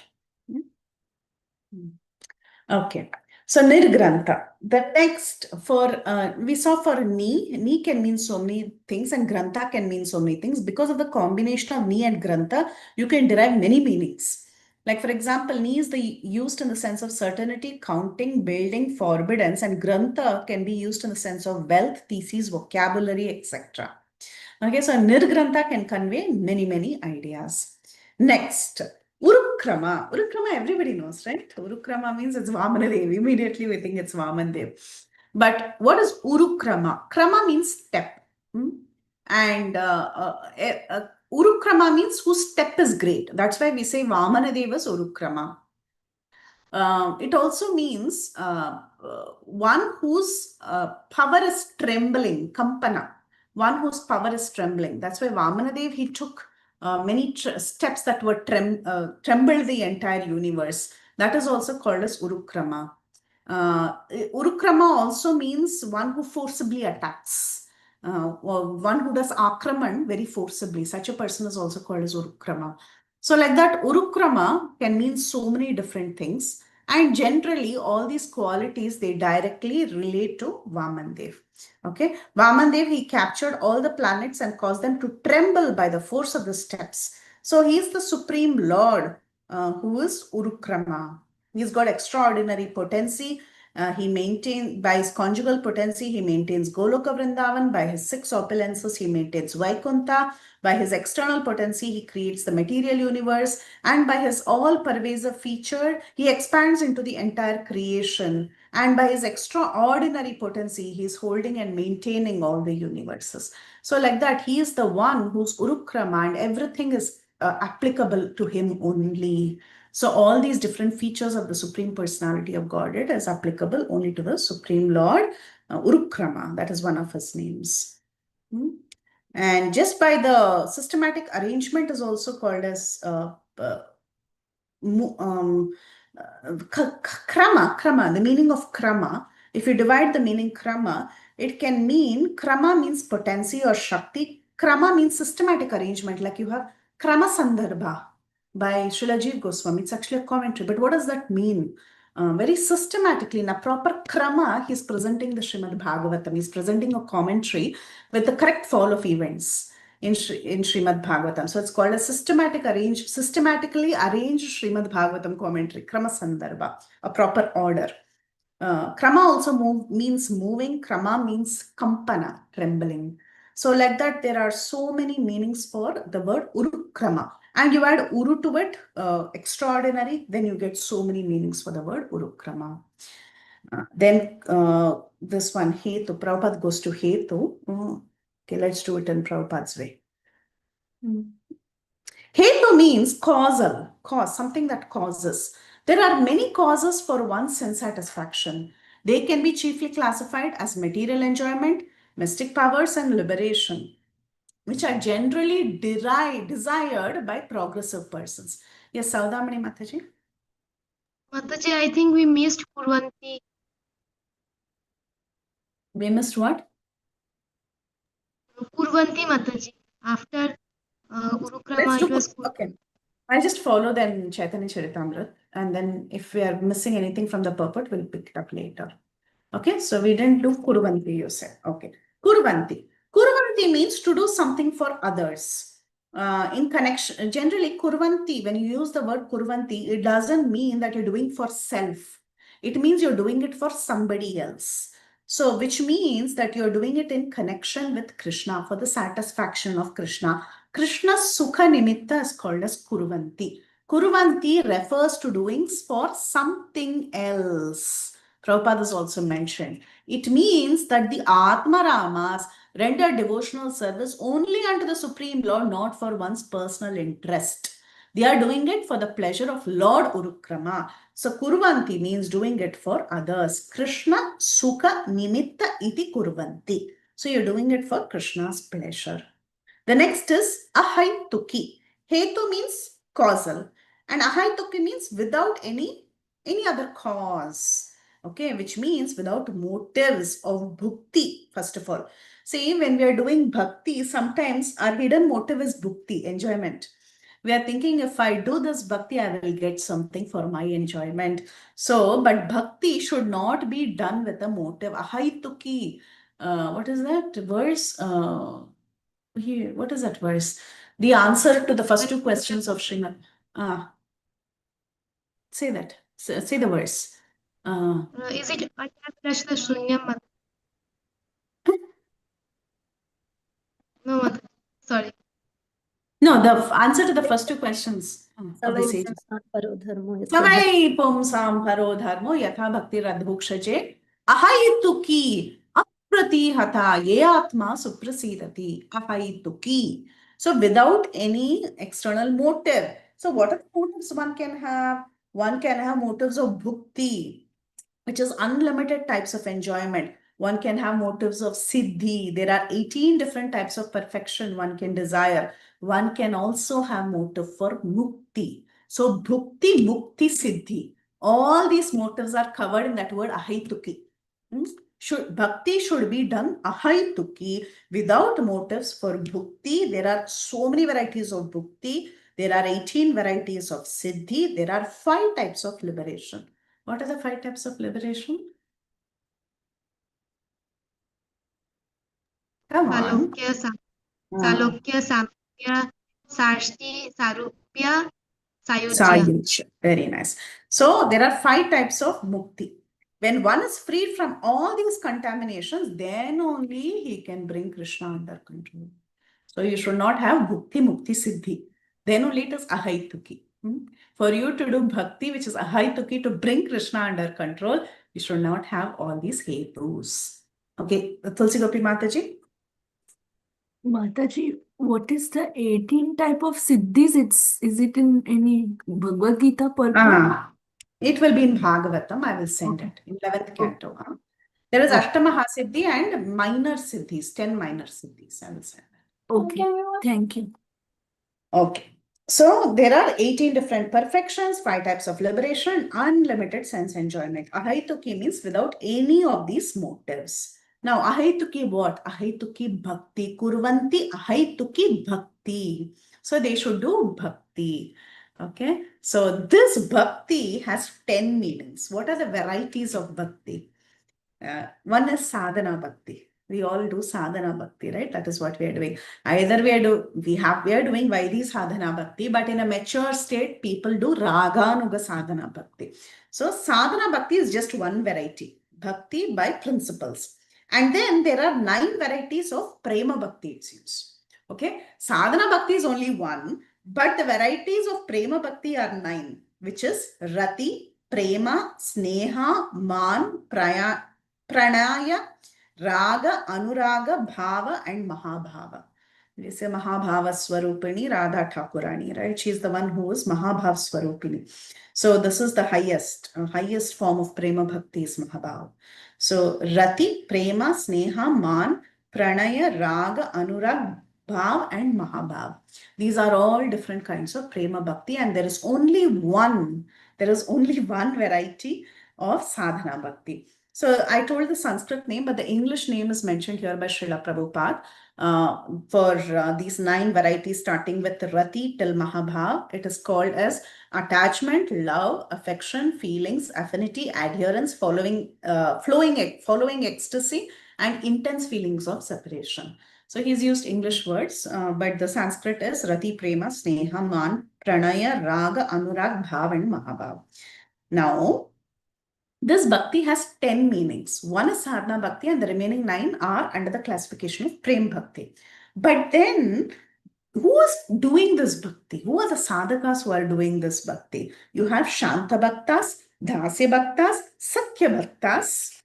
Okay. So Nirgrantha, the text for, we saw for ni can mean so many things and grantha can mean so many things. Because of the combination of ni and grantha, you can derive many meanings. Like for example, ni is used in the sense of certainty, counting, building, forbiddance, and grantha can be used in the sense of wealth, theses, vocabulary, etc. Okay, so Nirgrantha can convey many ideas. Next, Urukrama. Urukrama everybody knows, right? Urukrama means it's Vamanadev. Immediately we think it's Vamandev. But what is Urukrama? Krama means step. And Urukrama means whose step is great. That's why we say Vamanadeva's Urukrama. It also means one whose power is trembling, Kampana, one whose power is trembling. That's why Vamanadev, he took many steps that were trembled the entire universe. That is also called as Urukrama. Urukrama also means one who forcibly attacks, or one who does akraman very forcibly. Such a person is also called as Urukrama. So like that, Urukrama can mean so many different things. And generally, all these qualities, they directly relate to Vamandev. Okay, Vamandev, he captured all the planets and caused them to tremble by the force of the steps. So he is the Supreme Lord, who is Urukrama. He's got extraordinary potency. He maintains, by his conjugal potency, he maintains Goloka Vrindavan. By his 6 opulences, he maintains Vaikunta. By his external potency, he creates the material universe. And by his all-pervasive feature, he expands into the entire creation. And by his extraordinary potency, he is holding and maintaining all the universes. So like that, he is the one who's Urukrama, and everything is applicable to him only. So all these different features of the Supreme Personality of Godhead is applicable only to the Supreme Lord, Urukrama. That is one of his names. And just by the systematic arrangement is also called as krama, the meaning of krama. If you divide the meaning krama, it can mean, krama means potency or shakti. Krama means systematic arrangement, like you have krama sandarbha by Srila Jeev Goswami. It's actually a commentary. But what does that mean? Very systematically, in a proper krama, he's presenting the Srimad Bhagavatam. He's presenting a commentary with the correct fall of events in Srimad Bhagavatam. So it's called a systematically arranged Srimad Bhagavatam commentary, krama sandarbha, a proper order. Krama also means moving. Krama means kampana, trembling. So like that, there are so many meanings for the word Urukrama. And you add Uru to it, extraordinary, then you get so many meanings for the word Urukrama. Then this one, Hetu, Prabhupada goes to Hetu. Okay, let's do it in Prabhupada's way. Hetu means causal, cause, something that causes. There are many causes for one's sense satisfaction. They can be chiefly classified as material enjoyment, mystic powers, and liberation, which are generally desired by progressive persons. Yes, Saudamani Mataji? Mataji, I think we missed Kurvanti. We missed what? Kurvanti Mataji. After Urukrama, it was Okay. I'll just follow then Chaitanya Charitamrita, and then if we are missing anything from the purport, we'll pick it up later. Okay, so we didn't do Kurvanti, you said. Okay. Kurvanti. Kurvanti means to do something for others. In connection, generally, Kurvanti, when you use the word Kurvanti, it doesn't mean that you're doing for self. It means you're doing it for somebody else. So, which means that you're doing it in connection with Krishna, for the satisfaction of Krishna. Krishna's Sukha Nimitta is called as Kurvanti. Kurvanti refers to doings for something else. Prabhupada has also mentioned. It means that the Atma Ramas render devotional service only unto the Supreme Lord, not for one's personal interest. They are doing it for the pleasure of Lord Urukrama. So Kurvanti means doing it for others. Krishna Sukha Nimitta iti Kurvanti. So you're doing it for Krishna's pleasure. The next is Ahaituki. Hetu means causal, and Ahaituki means without any other cause. Okay, which means without motives of bhakti, first of all. See, when we are doing bhakti, sometimes our hidden motive is bhakti, enjoyment. We are thinking, if I do this bhakti, I will get something for my enjoyment. So, but bhakti should not be done with a motive. Ahaituki. What is that verse? Here, what is that verse? The answer to the first 2 questions of Srimad. Say that. Say the verse. is it Prashna Shunyam Mataji? No, Mataji. Sorry. No, the answer to the first 2 questions of the sages. Savai pumsam paro dharmo yatha bhakti radhukshaje ahaituki suprati hata ye atma suprasidati ahaituki. So without any external motive. So what are the motives one can have? One can have motives of bhukti, which is unlimited types of enjoyment. One can have motives of siddhi. There are 18 different types of perfection one can desire. One can also have motive for mukti. So bhukti, mukti, siddhi. All these motives are covered in that word ahaituki. Bhakti should be done ahaituki, without motives for bhukti. There are so many varieties of bhukti. There are 18 varieties of siddhi. There are 5 types of liberation. What are the 5 types of liberation? Come on. Salokya, Samkhya, Sarshti, Sarupya, Sayojya. Sayojya. Very nice. So there are 5 types of mukti. When one is freed from all these contaminations, then only he can bring Krishna under control. So you should not have bhukti, mukti, siddhi. Then only it is ahaituki. For you to do bhakti, which is ahaituki, to bring Krishna under control, you should not have all these hetus. Okay, Tulsi Gopi Mataji. Mataji, what is the 18 type of siddhis? Is it in any Bhagavad Gita purport? It will be in Bhagavatam. I will send it in 11th canto. There is Ashtamaha Siddhi and minor siddhis, 10 minor siddhis. I will send that. Okay, thank you. Okay. So there are 18 different perfections, 5 types of liberation, unlimited sense enjoyment. Ahaituki means without any of these motives. Now, ahaituki what? Ahaituki bhakti. Kurvanti ahaituki bhakti. So they should do bhakti. Okay. So this bhakti has 10 meanings. What are the varieties of bhakti? One is sadhana bhakti. We all do sadhana bhakti, right? That is what we are doing. Either we are doing Vaidhi sadhana bhakti, but in a mature state, people do raganuga sadhana bhakti. So sadhana bhakti is just one variety, bhakti by principles. And then there are 9 varieties of prema bhakti, it seems. Okay, sadhana bhakti is only one, but the varieties of prema bhakti are 9, which is rati, prema, sneha, man, pranaya, raga, anuraga, bhava, and mahabhava. They say Mahabhava Swarupini, Radha Thakurani, right? She is the one who is Mahabhav Swarupini. So this is the highest form of prema bhakti is Mahabhav. So rati, prema, sneha, man, pranaya, raga, anurag, bhav, and mahabhav. These are all different kinds of prema bhakti, and there is only one variety of sadhana bhakti. So I told the Sanskrit name, but the English name is mentioned here by Srila Prabhupada for these 9 varieties, starting with Rati till Mahabhav. It is called as attachment, love, affection, feelings, affinity, adherence, flowing ecstasy, and intense feelings of separation. So he's used English words, but the Sanskrit is Rati, Prema, Sneha, Man, Pranaya, Raga, Anurag, Bhav, and Mahabhav. Now, this bhakti has 10 meanings. One is sadhana bhakti and the remaining 9 are under the classification of prem bhakti. But then, who is doing this bhakti? Who are the sadhakas who are doing this bhakti? You have Shanta bhaktas, Dasya bhaktas, Sakya bhaktas,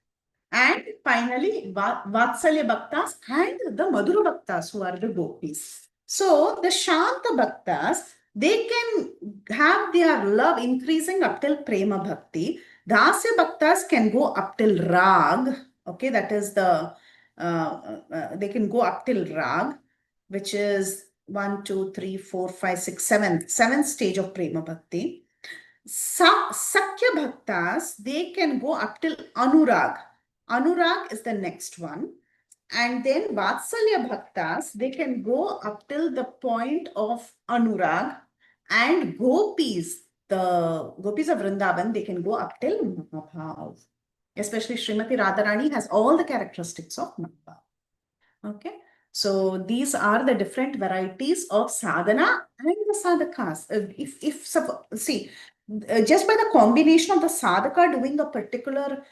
and finally Vatsalya bhaktas and the Madhura bhaktas who are the gopis. So the Shanta bhaktas, they can have their love increasing up till prema bhakti. Dasya bhaktas can go up till rag. Okay, that is the they can go up till rag, which is 1, 2, 3, 4, 5, 6, 7th stage of prema bhakti. Sakya bhaktas, they can go up till anurag. Anurag is the next one. And then Vatsalya bhaktas, they can go up till the point of anurag. And gopis, the gopis of Vrindavan, they can go up till Mahabhav. Especially Srimati Radharani has all the characteristics of Mahabhav. Okay. So these are the different varieties of sadhana and the sadhakas. Just by the combination of the sadhaka doing a particular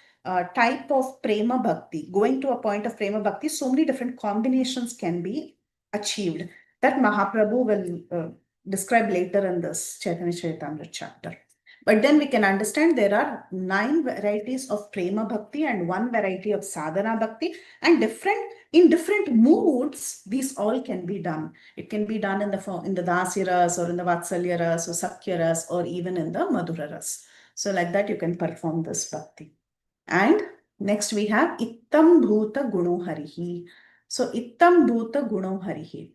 type of prema bhakti, going to a point of prema bhakti, so many different combinations can be achieved. That Mahaprabhu will describe later in this Chaitanya Charitamrita chapter. But then we can understand there are 9 varieties of prema bhakti and 1 variety of sadhana bhakti, and in different moods, these all can be done. It can be done in the Dasya ras or in the Vatsalya ras or Sakhya ras or even in the Madhura ras. So like that you can perform this bhakti. And next we have Ittam Bhuta Guno Harihi. So Ittam Bhuta Guno Harihi.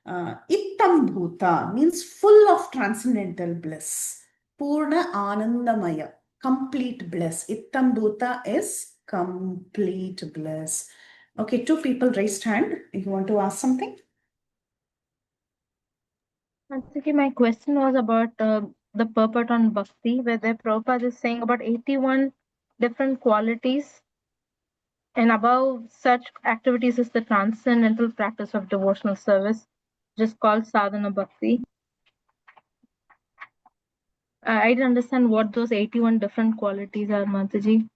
Ittam Bhuta means full of transcendental bliss. Purna Anandamaya, complete bliss. Ittam Bhuta is complete bliss. Okay, 2 people raised hand. You want to ask something? Mataji, my question was about the purport on Bhakti, where the Prabhupada is saying about 81 different qualities, and above such activities is the transcendental practice of devotional service, just called sadhana bhakti. I didn't understand what those 81 different qualities are, Mataji.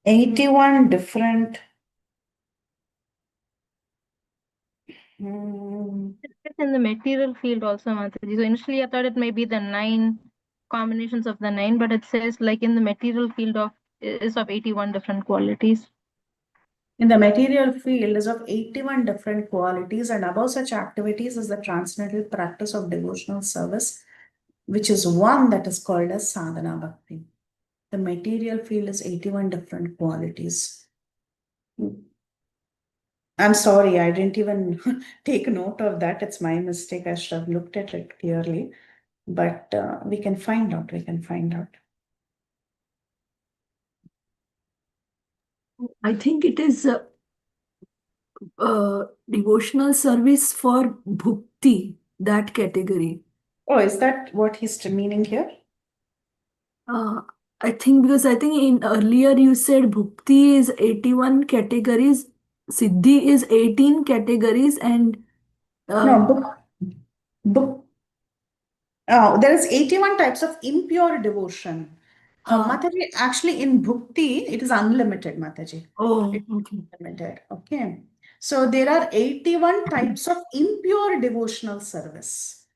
Eighty-one different. It's in the material field also, Mataji. So initially I thought it may be the 9 combinations of the 9, but it says like in the material field is of 81 different qualities. In the material field is of 81 different qualities, and above such activities is the transcendental practice of devotional service, which is one that is called as sadhana bhakti. The material field is 81 different qualities. I'm sorry, I didn't even take note of that. It's my mistake. I should have looked at it clearly. But we can find out. We can find out. I think it is devotional service for bhakti, that category. Oh, is that what he's meaning here? I think because I think in earlier you said bhakti is 81 categories, siddhi is 18 categories, and No, there is 81 types of impure devotion. Mataji, actually in bhakti, it is unlimited, Mataji. Oh, It's okay. unlimited. Okay. So there are 81 types of impure devotional service.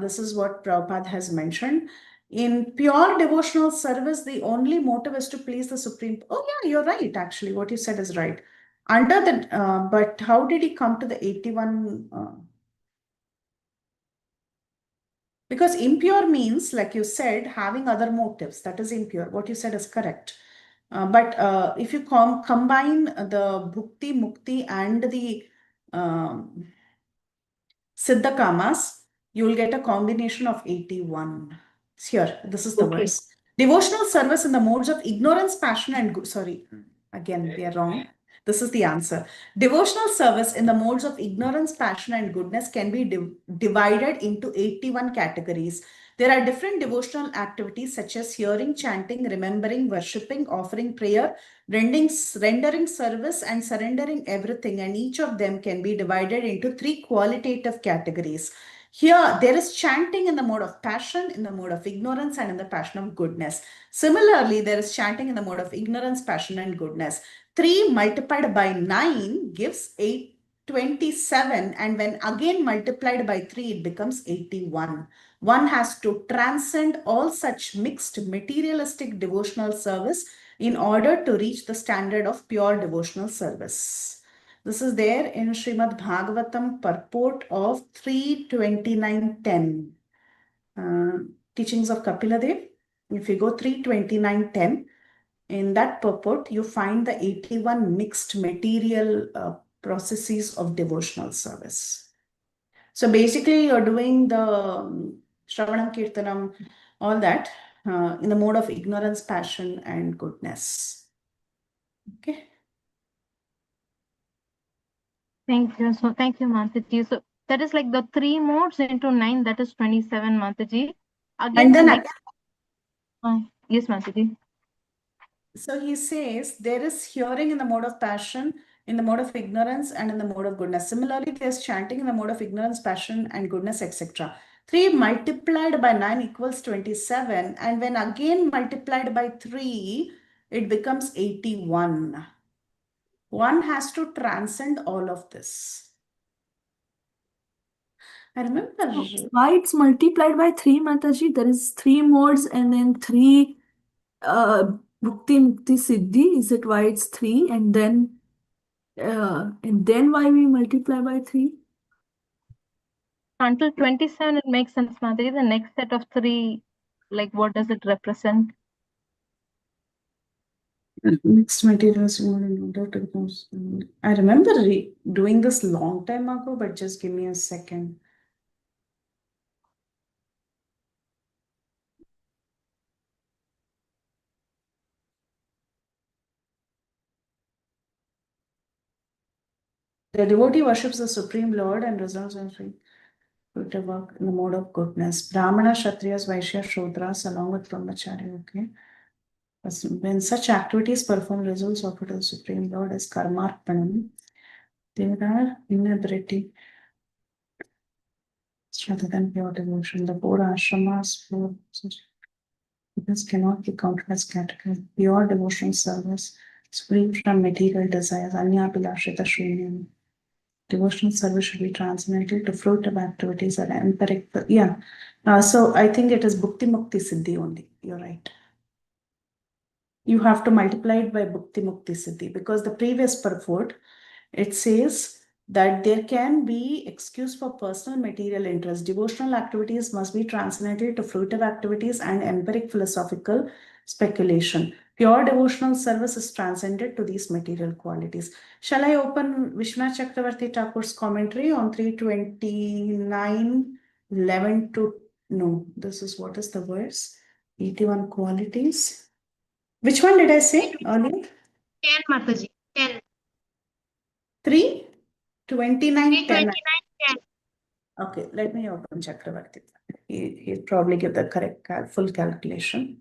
This is what Prabhupada has mentioned. In pure devotional service, the only motive is to please the Supreme. Oh, yeah, you're right. Actually, what you said is right. Under the, but how did he come to the 81? Because impure means, like you said, having other motives. That is impure. What you said is correct. But if you combine the bhukti, mukti, and the siddha kamas, you will get a combination of 81. Here, this is the Okay. verse. Devotional service in the modes of ignorance, passion, and sorry, again, we are wrong. This is the answer. Devotional service in the modes of ignorance, passion, and goodness can be divided into 81 categories. There are different devotional activities such as hearing, chanting, remembering, worshipping, offering prayer, rendering service, and surrendering everything. And each of them can be divided into 3 qualitative categories. Here, there is chanting in the mode of passion, in the mode of ignorance, and in the passion of goodness. Similarly, there is chanting in the mode of ignorance, passion, and goodness. 3 multiplied by 9 gives 827, and when again multiplied by 3, it becomes 81. One has to transcend all such mixed materialistic devotional service in order to reach the standard of pure devotional service. This is there in Srimad Bhagavatam purport of 329.10. Teachings of Kapila Dev. If you go 329.10, in that purport, you find the 81 mixed material processes of devotional service. So basically, you're doing the Shravanam, Kirtanam, all that in the mode of ignorance, passion, and goodness. Okay. Thank you. So thank you, Mataji. So that is like the 3 modes into 9, that is 27, Mataji. Again, And then the next. Yes, Mataji. So he says there is hearing in the mode of passion, in the mode of ignorance, and in the mode of goodness. Similarly, there's chanting in the mode of ignorance, passion, and goodness, etc. 3 multiplied by 9 equals 27. And when again multiplied by 3, it becomes 81. one has to transcend all of this. I remember. Why it's multiplied by 3, Mataji? There is 3 modes and then 3 Bhukti Mukti Siddhi. Is it why it's 3? And then why we multiply by 3? Until 27, it makes sense, Mataji. The next set of 3, like what does it represent? Mixed materials more in order to cause. I remember doing this long time ago, but just give me a second. The devotee worships the Supreme Lord and resolves on free to work in the mode of goodness. Brahmana, Kshatriyas, Vaishyas, Shudras, along with Brahmachari. Okay. When such activities perform, results offered to the Supreme Lord as karmarpanam. There are inability rather than pure devotion. The four ashramas, this cannot be counted as category. Pure devotional service is free from material desires. Anyapilashita shunyam. Devotional service should be transcendental to fruit of activities or empiric. Yeah. So I think it is Bhukti Mukti Siddhi only. You're right. You have to multiply it by Bhukti Mukti Siddhi because the previous purport, it says that there can be excuse for personal material interest. Devotional activities must be transcendental to fruitive activities and empiric philosophical speculation. Pure devotional service is transcended to these material qualities. Shall I open Vishwanath Chakravarti Thakur's commentary on 329, 11 to, no, this is what is the verse? 81 qualities. Which one did I say earlier? 10, Mataji. 10. 3? 29, 10. 10. Okay, let me open Chakravarti. He'll probably give the correct full calculation.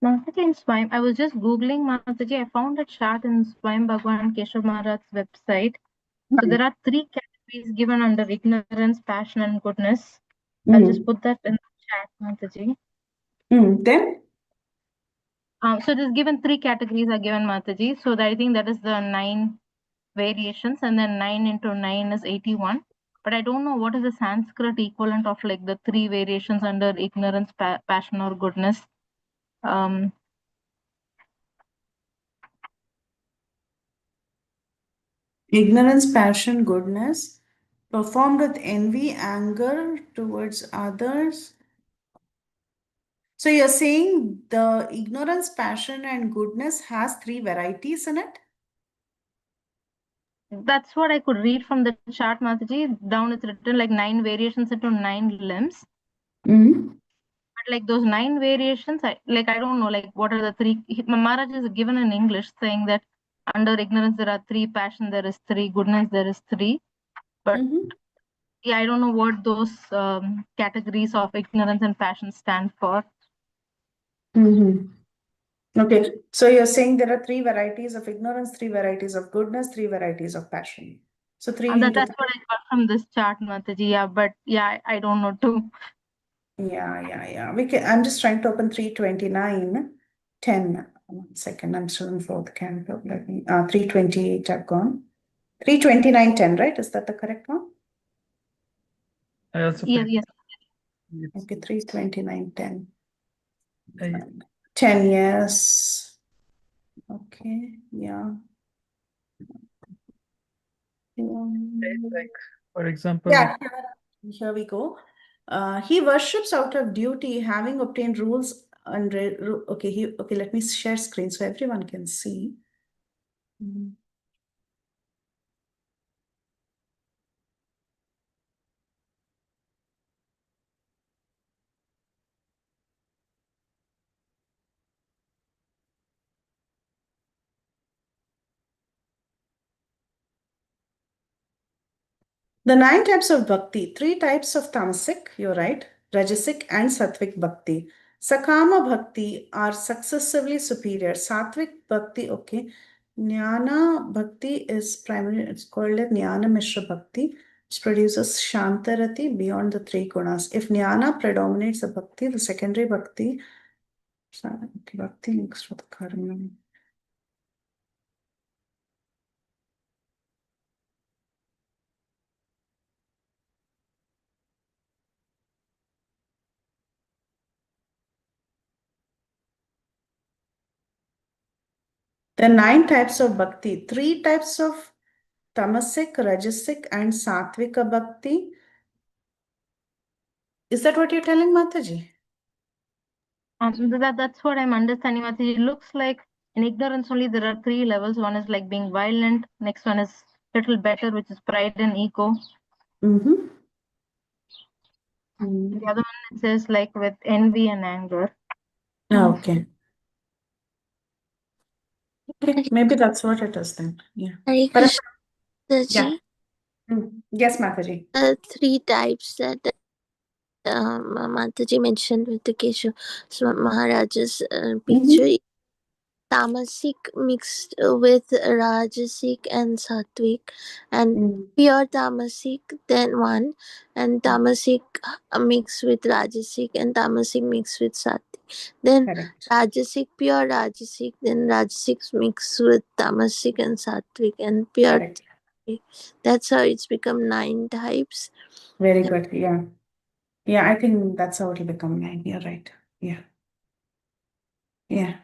Mataji, in Swayam, I was just Googling Mataji. I found a chart in Swayam Bhagwan Keshav Maharaj's website. So there are 3 categories given under ignorance, passion, and goodness. I'll just put that in the chat, Mataji. Then? So there's given 3 categories are given, Mataji. So I think that is the 9 variations, and then 9 into 9 is 81. But I don't know what is the Sanskrit equivalent of like the 3 variations under ignorance, passion, or goodness. Ignorance, passion, goodness, performed with envy, anger towards others. So you're saying the ignorance, passion, and goodness has 3 varieties in it? That's what I could read from the chart, Mataji. Down it's written like 9 variations into 9 limbs. But like those 9 variations, I don't know, like what are the 3? Maharaj is given in English saying that under ignorance there are 3, passion there is 3, goodness there is 3. But yeah, I don't know what those categories of ignorance and passion stand for. Okay, so you're saying there are 3 varieties of ignorance, 3 varieties of goodness, 3 varieties of passion. So 3 into That's what I got from this chart, Mataji. Yeah, but yeah, I don't know too. Yeah. I'm just trying to open 329, 10. 1 second, I'm still in fourth canto. Let me 328 I've gone. 329, 10, right? Is that the correct one? I also Yes. Okay, 329, 10. 10 years. Okay, yeah. like, for example, Yeah, here we go. He worships out of duty, having obtained rules and okay, let me share screen so everyone can see. The 9 types of bhakti, 3 types of tamasic, you're right, rajasic and sattvic bhakti. Sakama bhakti are successively superior. Sattvic bhakti, okay. Jnana bhakti is primarily, it's called as Jnana Mishra bhakti, which produces Shantarati beyond the 3 gunas. If Jnana predominates the bhakti, the secondary bhakti, bhakti mixed with karma. There are 9 types of bhakti, 3 types of tamasic, rajasic, and sattvika bhakti. Is that what you're telling, Mataji? That's what I'm understanding, Mataji. It looks like in ignorance only there are 3 levels. One is like being violent. Next one is little better, which is pride and ego. Mm-hmm. The other one it says like with envy and anger. Okay. Okay, maybe that's what it is then. Yeah. Hare But Krishna yeah. Ji. Yes, Mataji. 3 types that Mataji mentioned with the Keshav Maharaja's picture. Tamasic mixed with Rajasic and Sattvic, and pure Tamasic, then one, and Tamasic mixed with Rajasic, and Tamasic mixed with Sattvic. Then Rajasic, pure Rajasic, then Rajasic mixed with Tamasic and Sattvic, and pure. That's how it's become 9 types. Very good. Yeah. Yeah, I think that's how it'll become 9. You're right. Yeah. Yeah.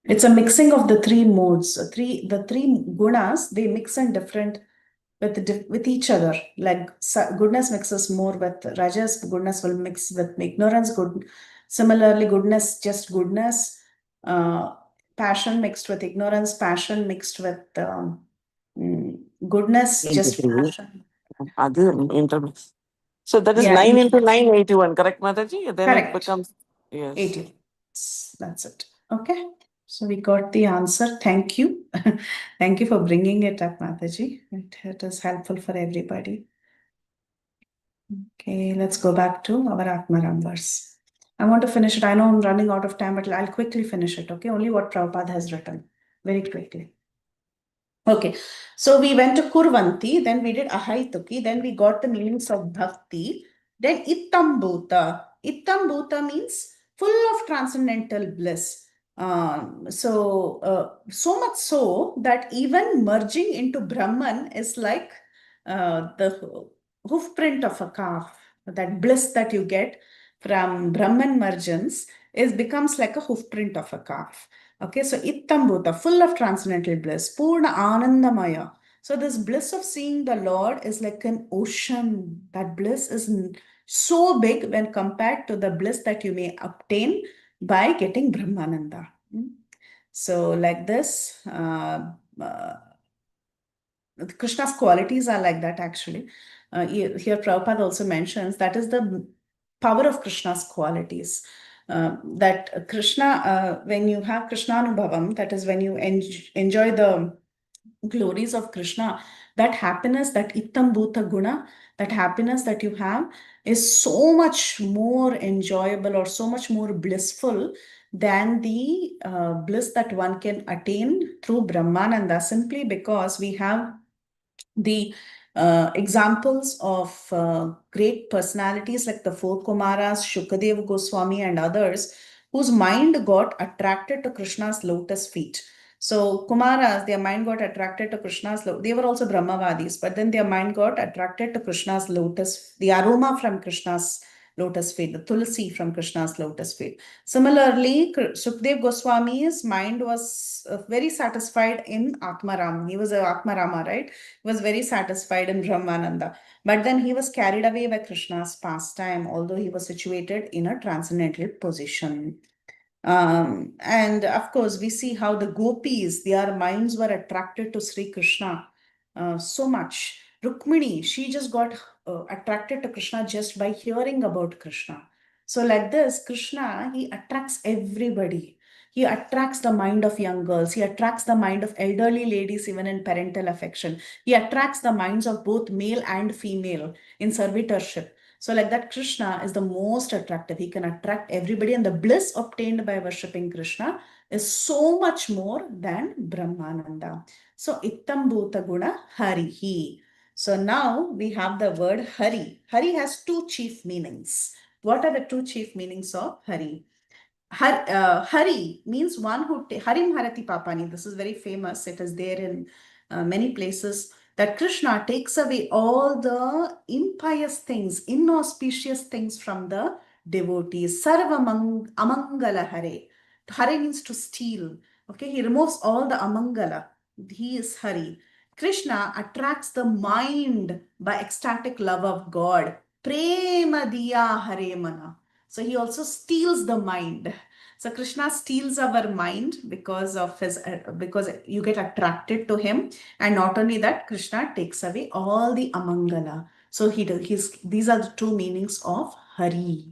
It's a mixing of the 3 modes. The 3 gunas, they mix in different with each other. Like goodness mixes more with rajas, goodness will mix with ignorance. Similarly, just goodness. Passion mixed with ignorance. Passion mixed with goodness, just passion. Intermix. So that is 9 into 9, 81, correct, Mataji? Then Correct. it becomes, yes. 80. That's it. Okay. So we got the answer. Thank you. Thank you for bringing it up, Mataji. It is helpful for everybody. Okay, let's go back to our Atmaram verse. I want to finish it. I know I'm running out of time, but I'll quickly finish it. Okay, only what Prabhupada has written. Very quickly. Okay, so we went to Kurvanti, then we did Ahaituki, then we got the meanings of Bhakti, then Ittambhuta. Ittambhuta means full of transcendental bliss. So much so that even merging into Brahman is like the hoof print of a calf. That bliss that you get from Brahman mergence becomes like a hoof print of a calf. Okay, so Ittambhuta, full of transcendental bliss, Purna Anandamaya. So this bliss of seeing the Lord is like an ocean. That bliss is so big when compared to the bliss that you may obtain by getting Brahmananda. So like this, Krishna's qualities are like that actually. Here Prabhupada also mentions that is the power of Krishna's qualities. That Krishna, when you have Krishnanubhavam, that is when you enjoy the glories of Krishna, that happiness, that Ittambhuta guna, that happiness that you have is so much more enjoyable or so much more blissful than the bliss that one can attain through Brahmananda, simply because we have the examples of great personalities like the 4 Kumaras, Shukadeva Goswami and others whose mind got attracted to Krishna's lotus feet. So Kumaras, their mind got attracted to Krishna's they were also Brahmavadis, but then their mind got attracted to Krishna's lotus, the aroma from Krishna's lotus feet, the tulsi from Krishna's lotus feet. Similarly, Shukadeva Goswami's mind was very satisfied in Atmaram. He was a Atmarama, right? He was very satisfied in Brahmananda. But then he was carried away by Krishna's pastime, although he was situated in a transcendental position. And of course, we see how the gopis, their minds were attracted to Sri Krishna so much. Rukmini, she just got attracted to Krishna just by hearing about Krishna. So like this, Krishna, he attracts everybody. He attracts the mind of young girls. He attracts the mind of elderly ladies, even in parental affection. He attracts the minds of both male and female in servitorship. So like that, Krishna is the most attractive. He can attract everybody, and the bliss obtained by worshipping Krishna is so much more than Brahmananda. So Ittam Bhuta Guna Harihi. So now we have the word Hari. Hari has two chief meanings. What are the two chief meanings of Hari? Hari means one who, Harim Harati Papani. This is very famous. It is there in many places, that Krishna takes away all the impious things, inauspicious things from the devotees. Sarva Amangala Hare. Hare means to steal. Okay, he removes all the Amangala. He is Hari. Krishna attracts the mind by ecstatic love of God. Prema diya Hare Mana. So he also steals the mind. So Krishna steals our mind because of his, because you get attracted to him. And not only that, Krishna takes away all the Amangala. So these are the two meanings of Hari.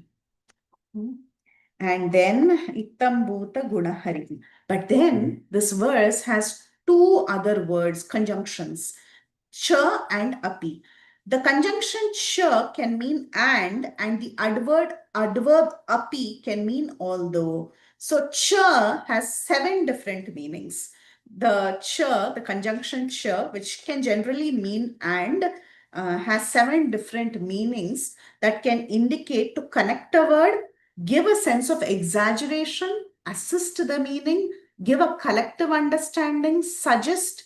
And then Ittam Bhuta Guna Hari. But then this verse has two other words, conjunctions, cha and api. The conjunction cha can mean and the adverb api can mean although. So cha has 7 different meanings. The cha, the conjunction cha, which can generally mean and, has 7 different meanings that can indicate to connect a word, give a sense of exaggeration, assist the meaning, give a collective understanding, suggest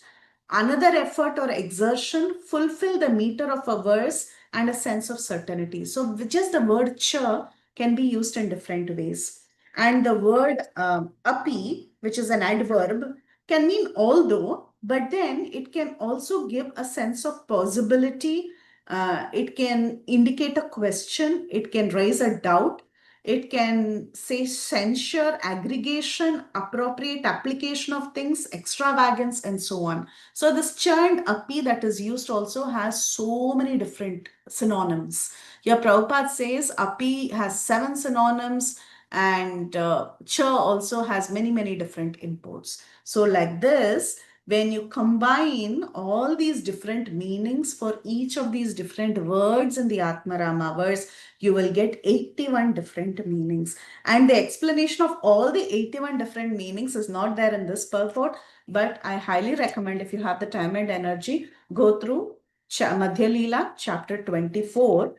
another effort or exertion, fulfill the meter of a verse, and a sense of certainty. So just the word cha can be used in different ways. And the word api, which is an adverb, can mean although, but then it can also give a sense of possibility. It can indicate a question. It can raise a doubt. It can say censure, aggregation, appropriate application of things, extravagance, and so on. So this cha and api that is used also has so many different synonyms. Here Prabhupada says api has 7 synonyms, and cha also has many, many different imports. So like this, when you combine all these different meanings for each of these different words in the Atmarama verse, you will get 81 different meanings. And the explanation of all the 81 different meanings is not there in this purport, but I highly recommend, if you have the time and energy, go through Madhya Leela, chapter 24.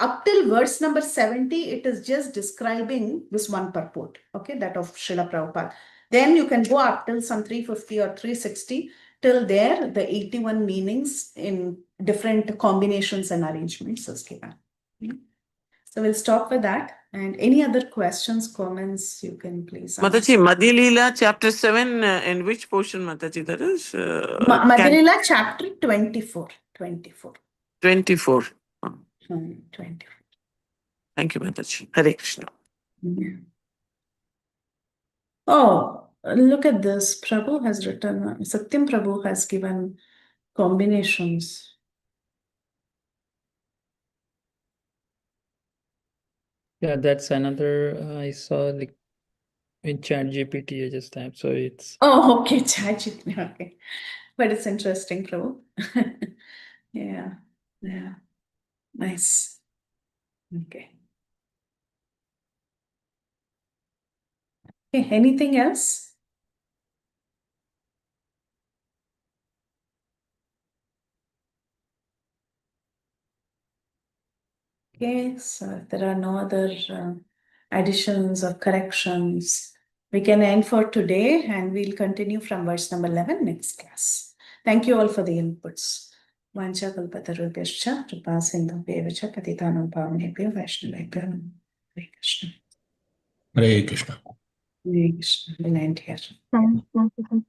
Up till verse number 70, it is just describing this one purport, okay, that of Srila Prabhupada. Then you can go up till some 350 or 360. Till there, the 81 meanings in different combinations and arrangements is given. So we'll stop with that. And any other questions, comments, you can please ask. Mataji, Madhya Leela, chapter 7, in which portion, Mataji, that is? Madhya Leela, chapter 24. 24. 24. 24. Thank you, Mataji. Hare Krishna. Yeah. Oh, look at this. Prabhu has written, Satyam Prabhu has given combinations. Yeah, that's another I saw like in ChatGPT I just typed. So it's Oh, okay, ChatGPT. Okay. But it's interesting, Prabhu. Yeah. Yeah. Nice. Okay. Okay, anything else? Okay, so if there are no other additions or corrections, we can end for today, and we'll continue from verse number 11 next class. Thank you all for the inputs. Vancha kalpatarubhyascha kripa sindhubhyevacha patitanam pavanebhyo vaishnavebhyo namo. Hare Krishna. Hare Krishna. Hare Krishna. We'll end here. Thank you.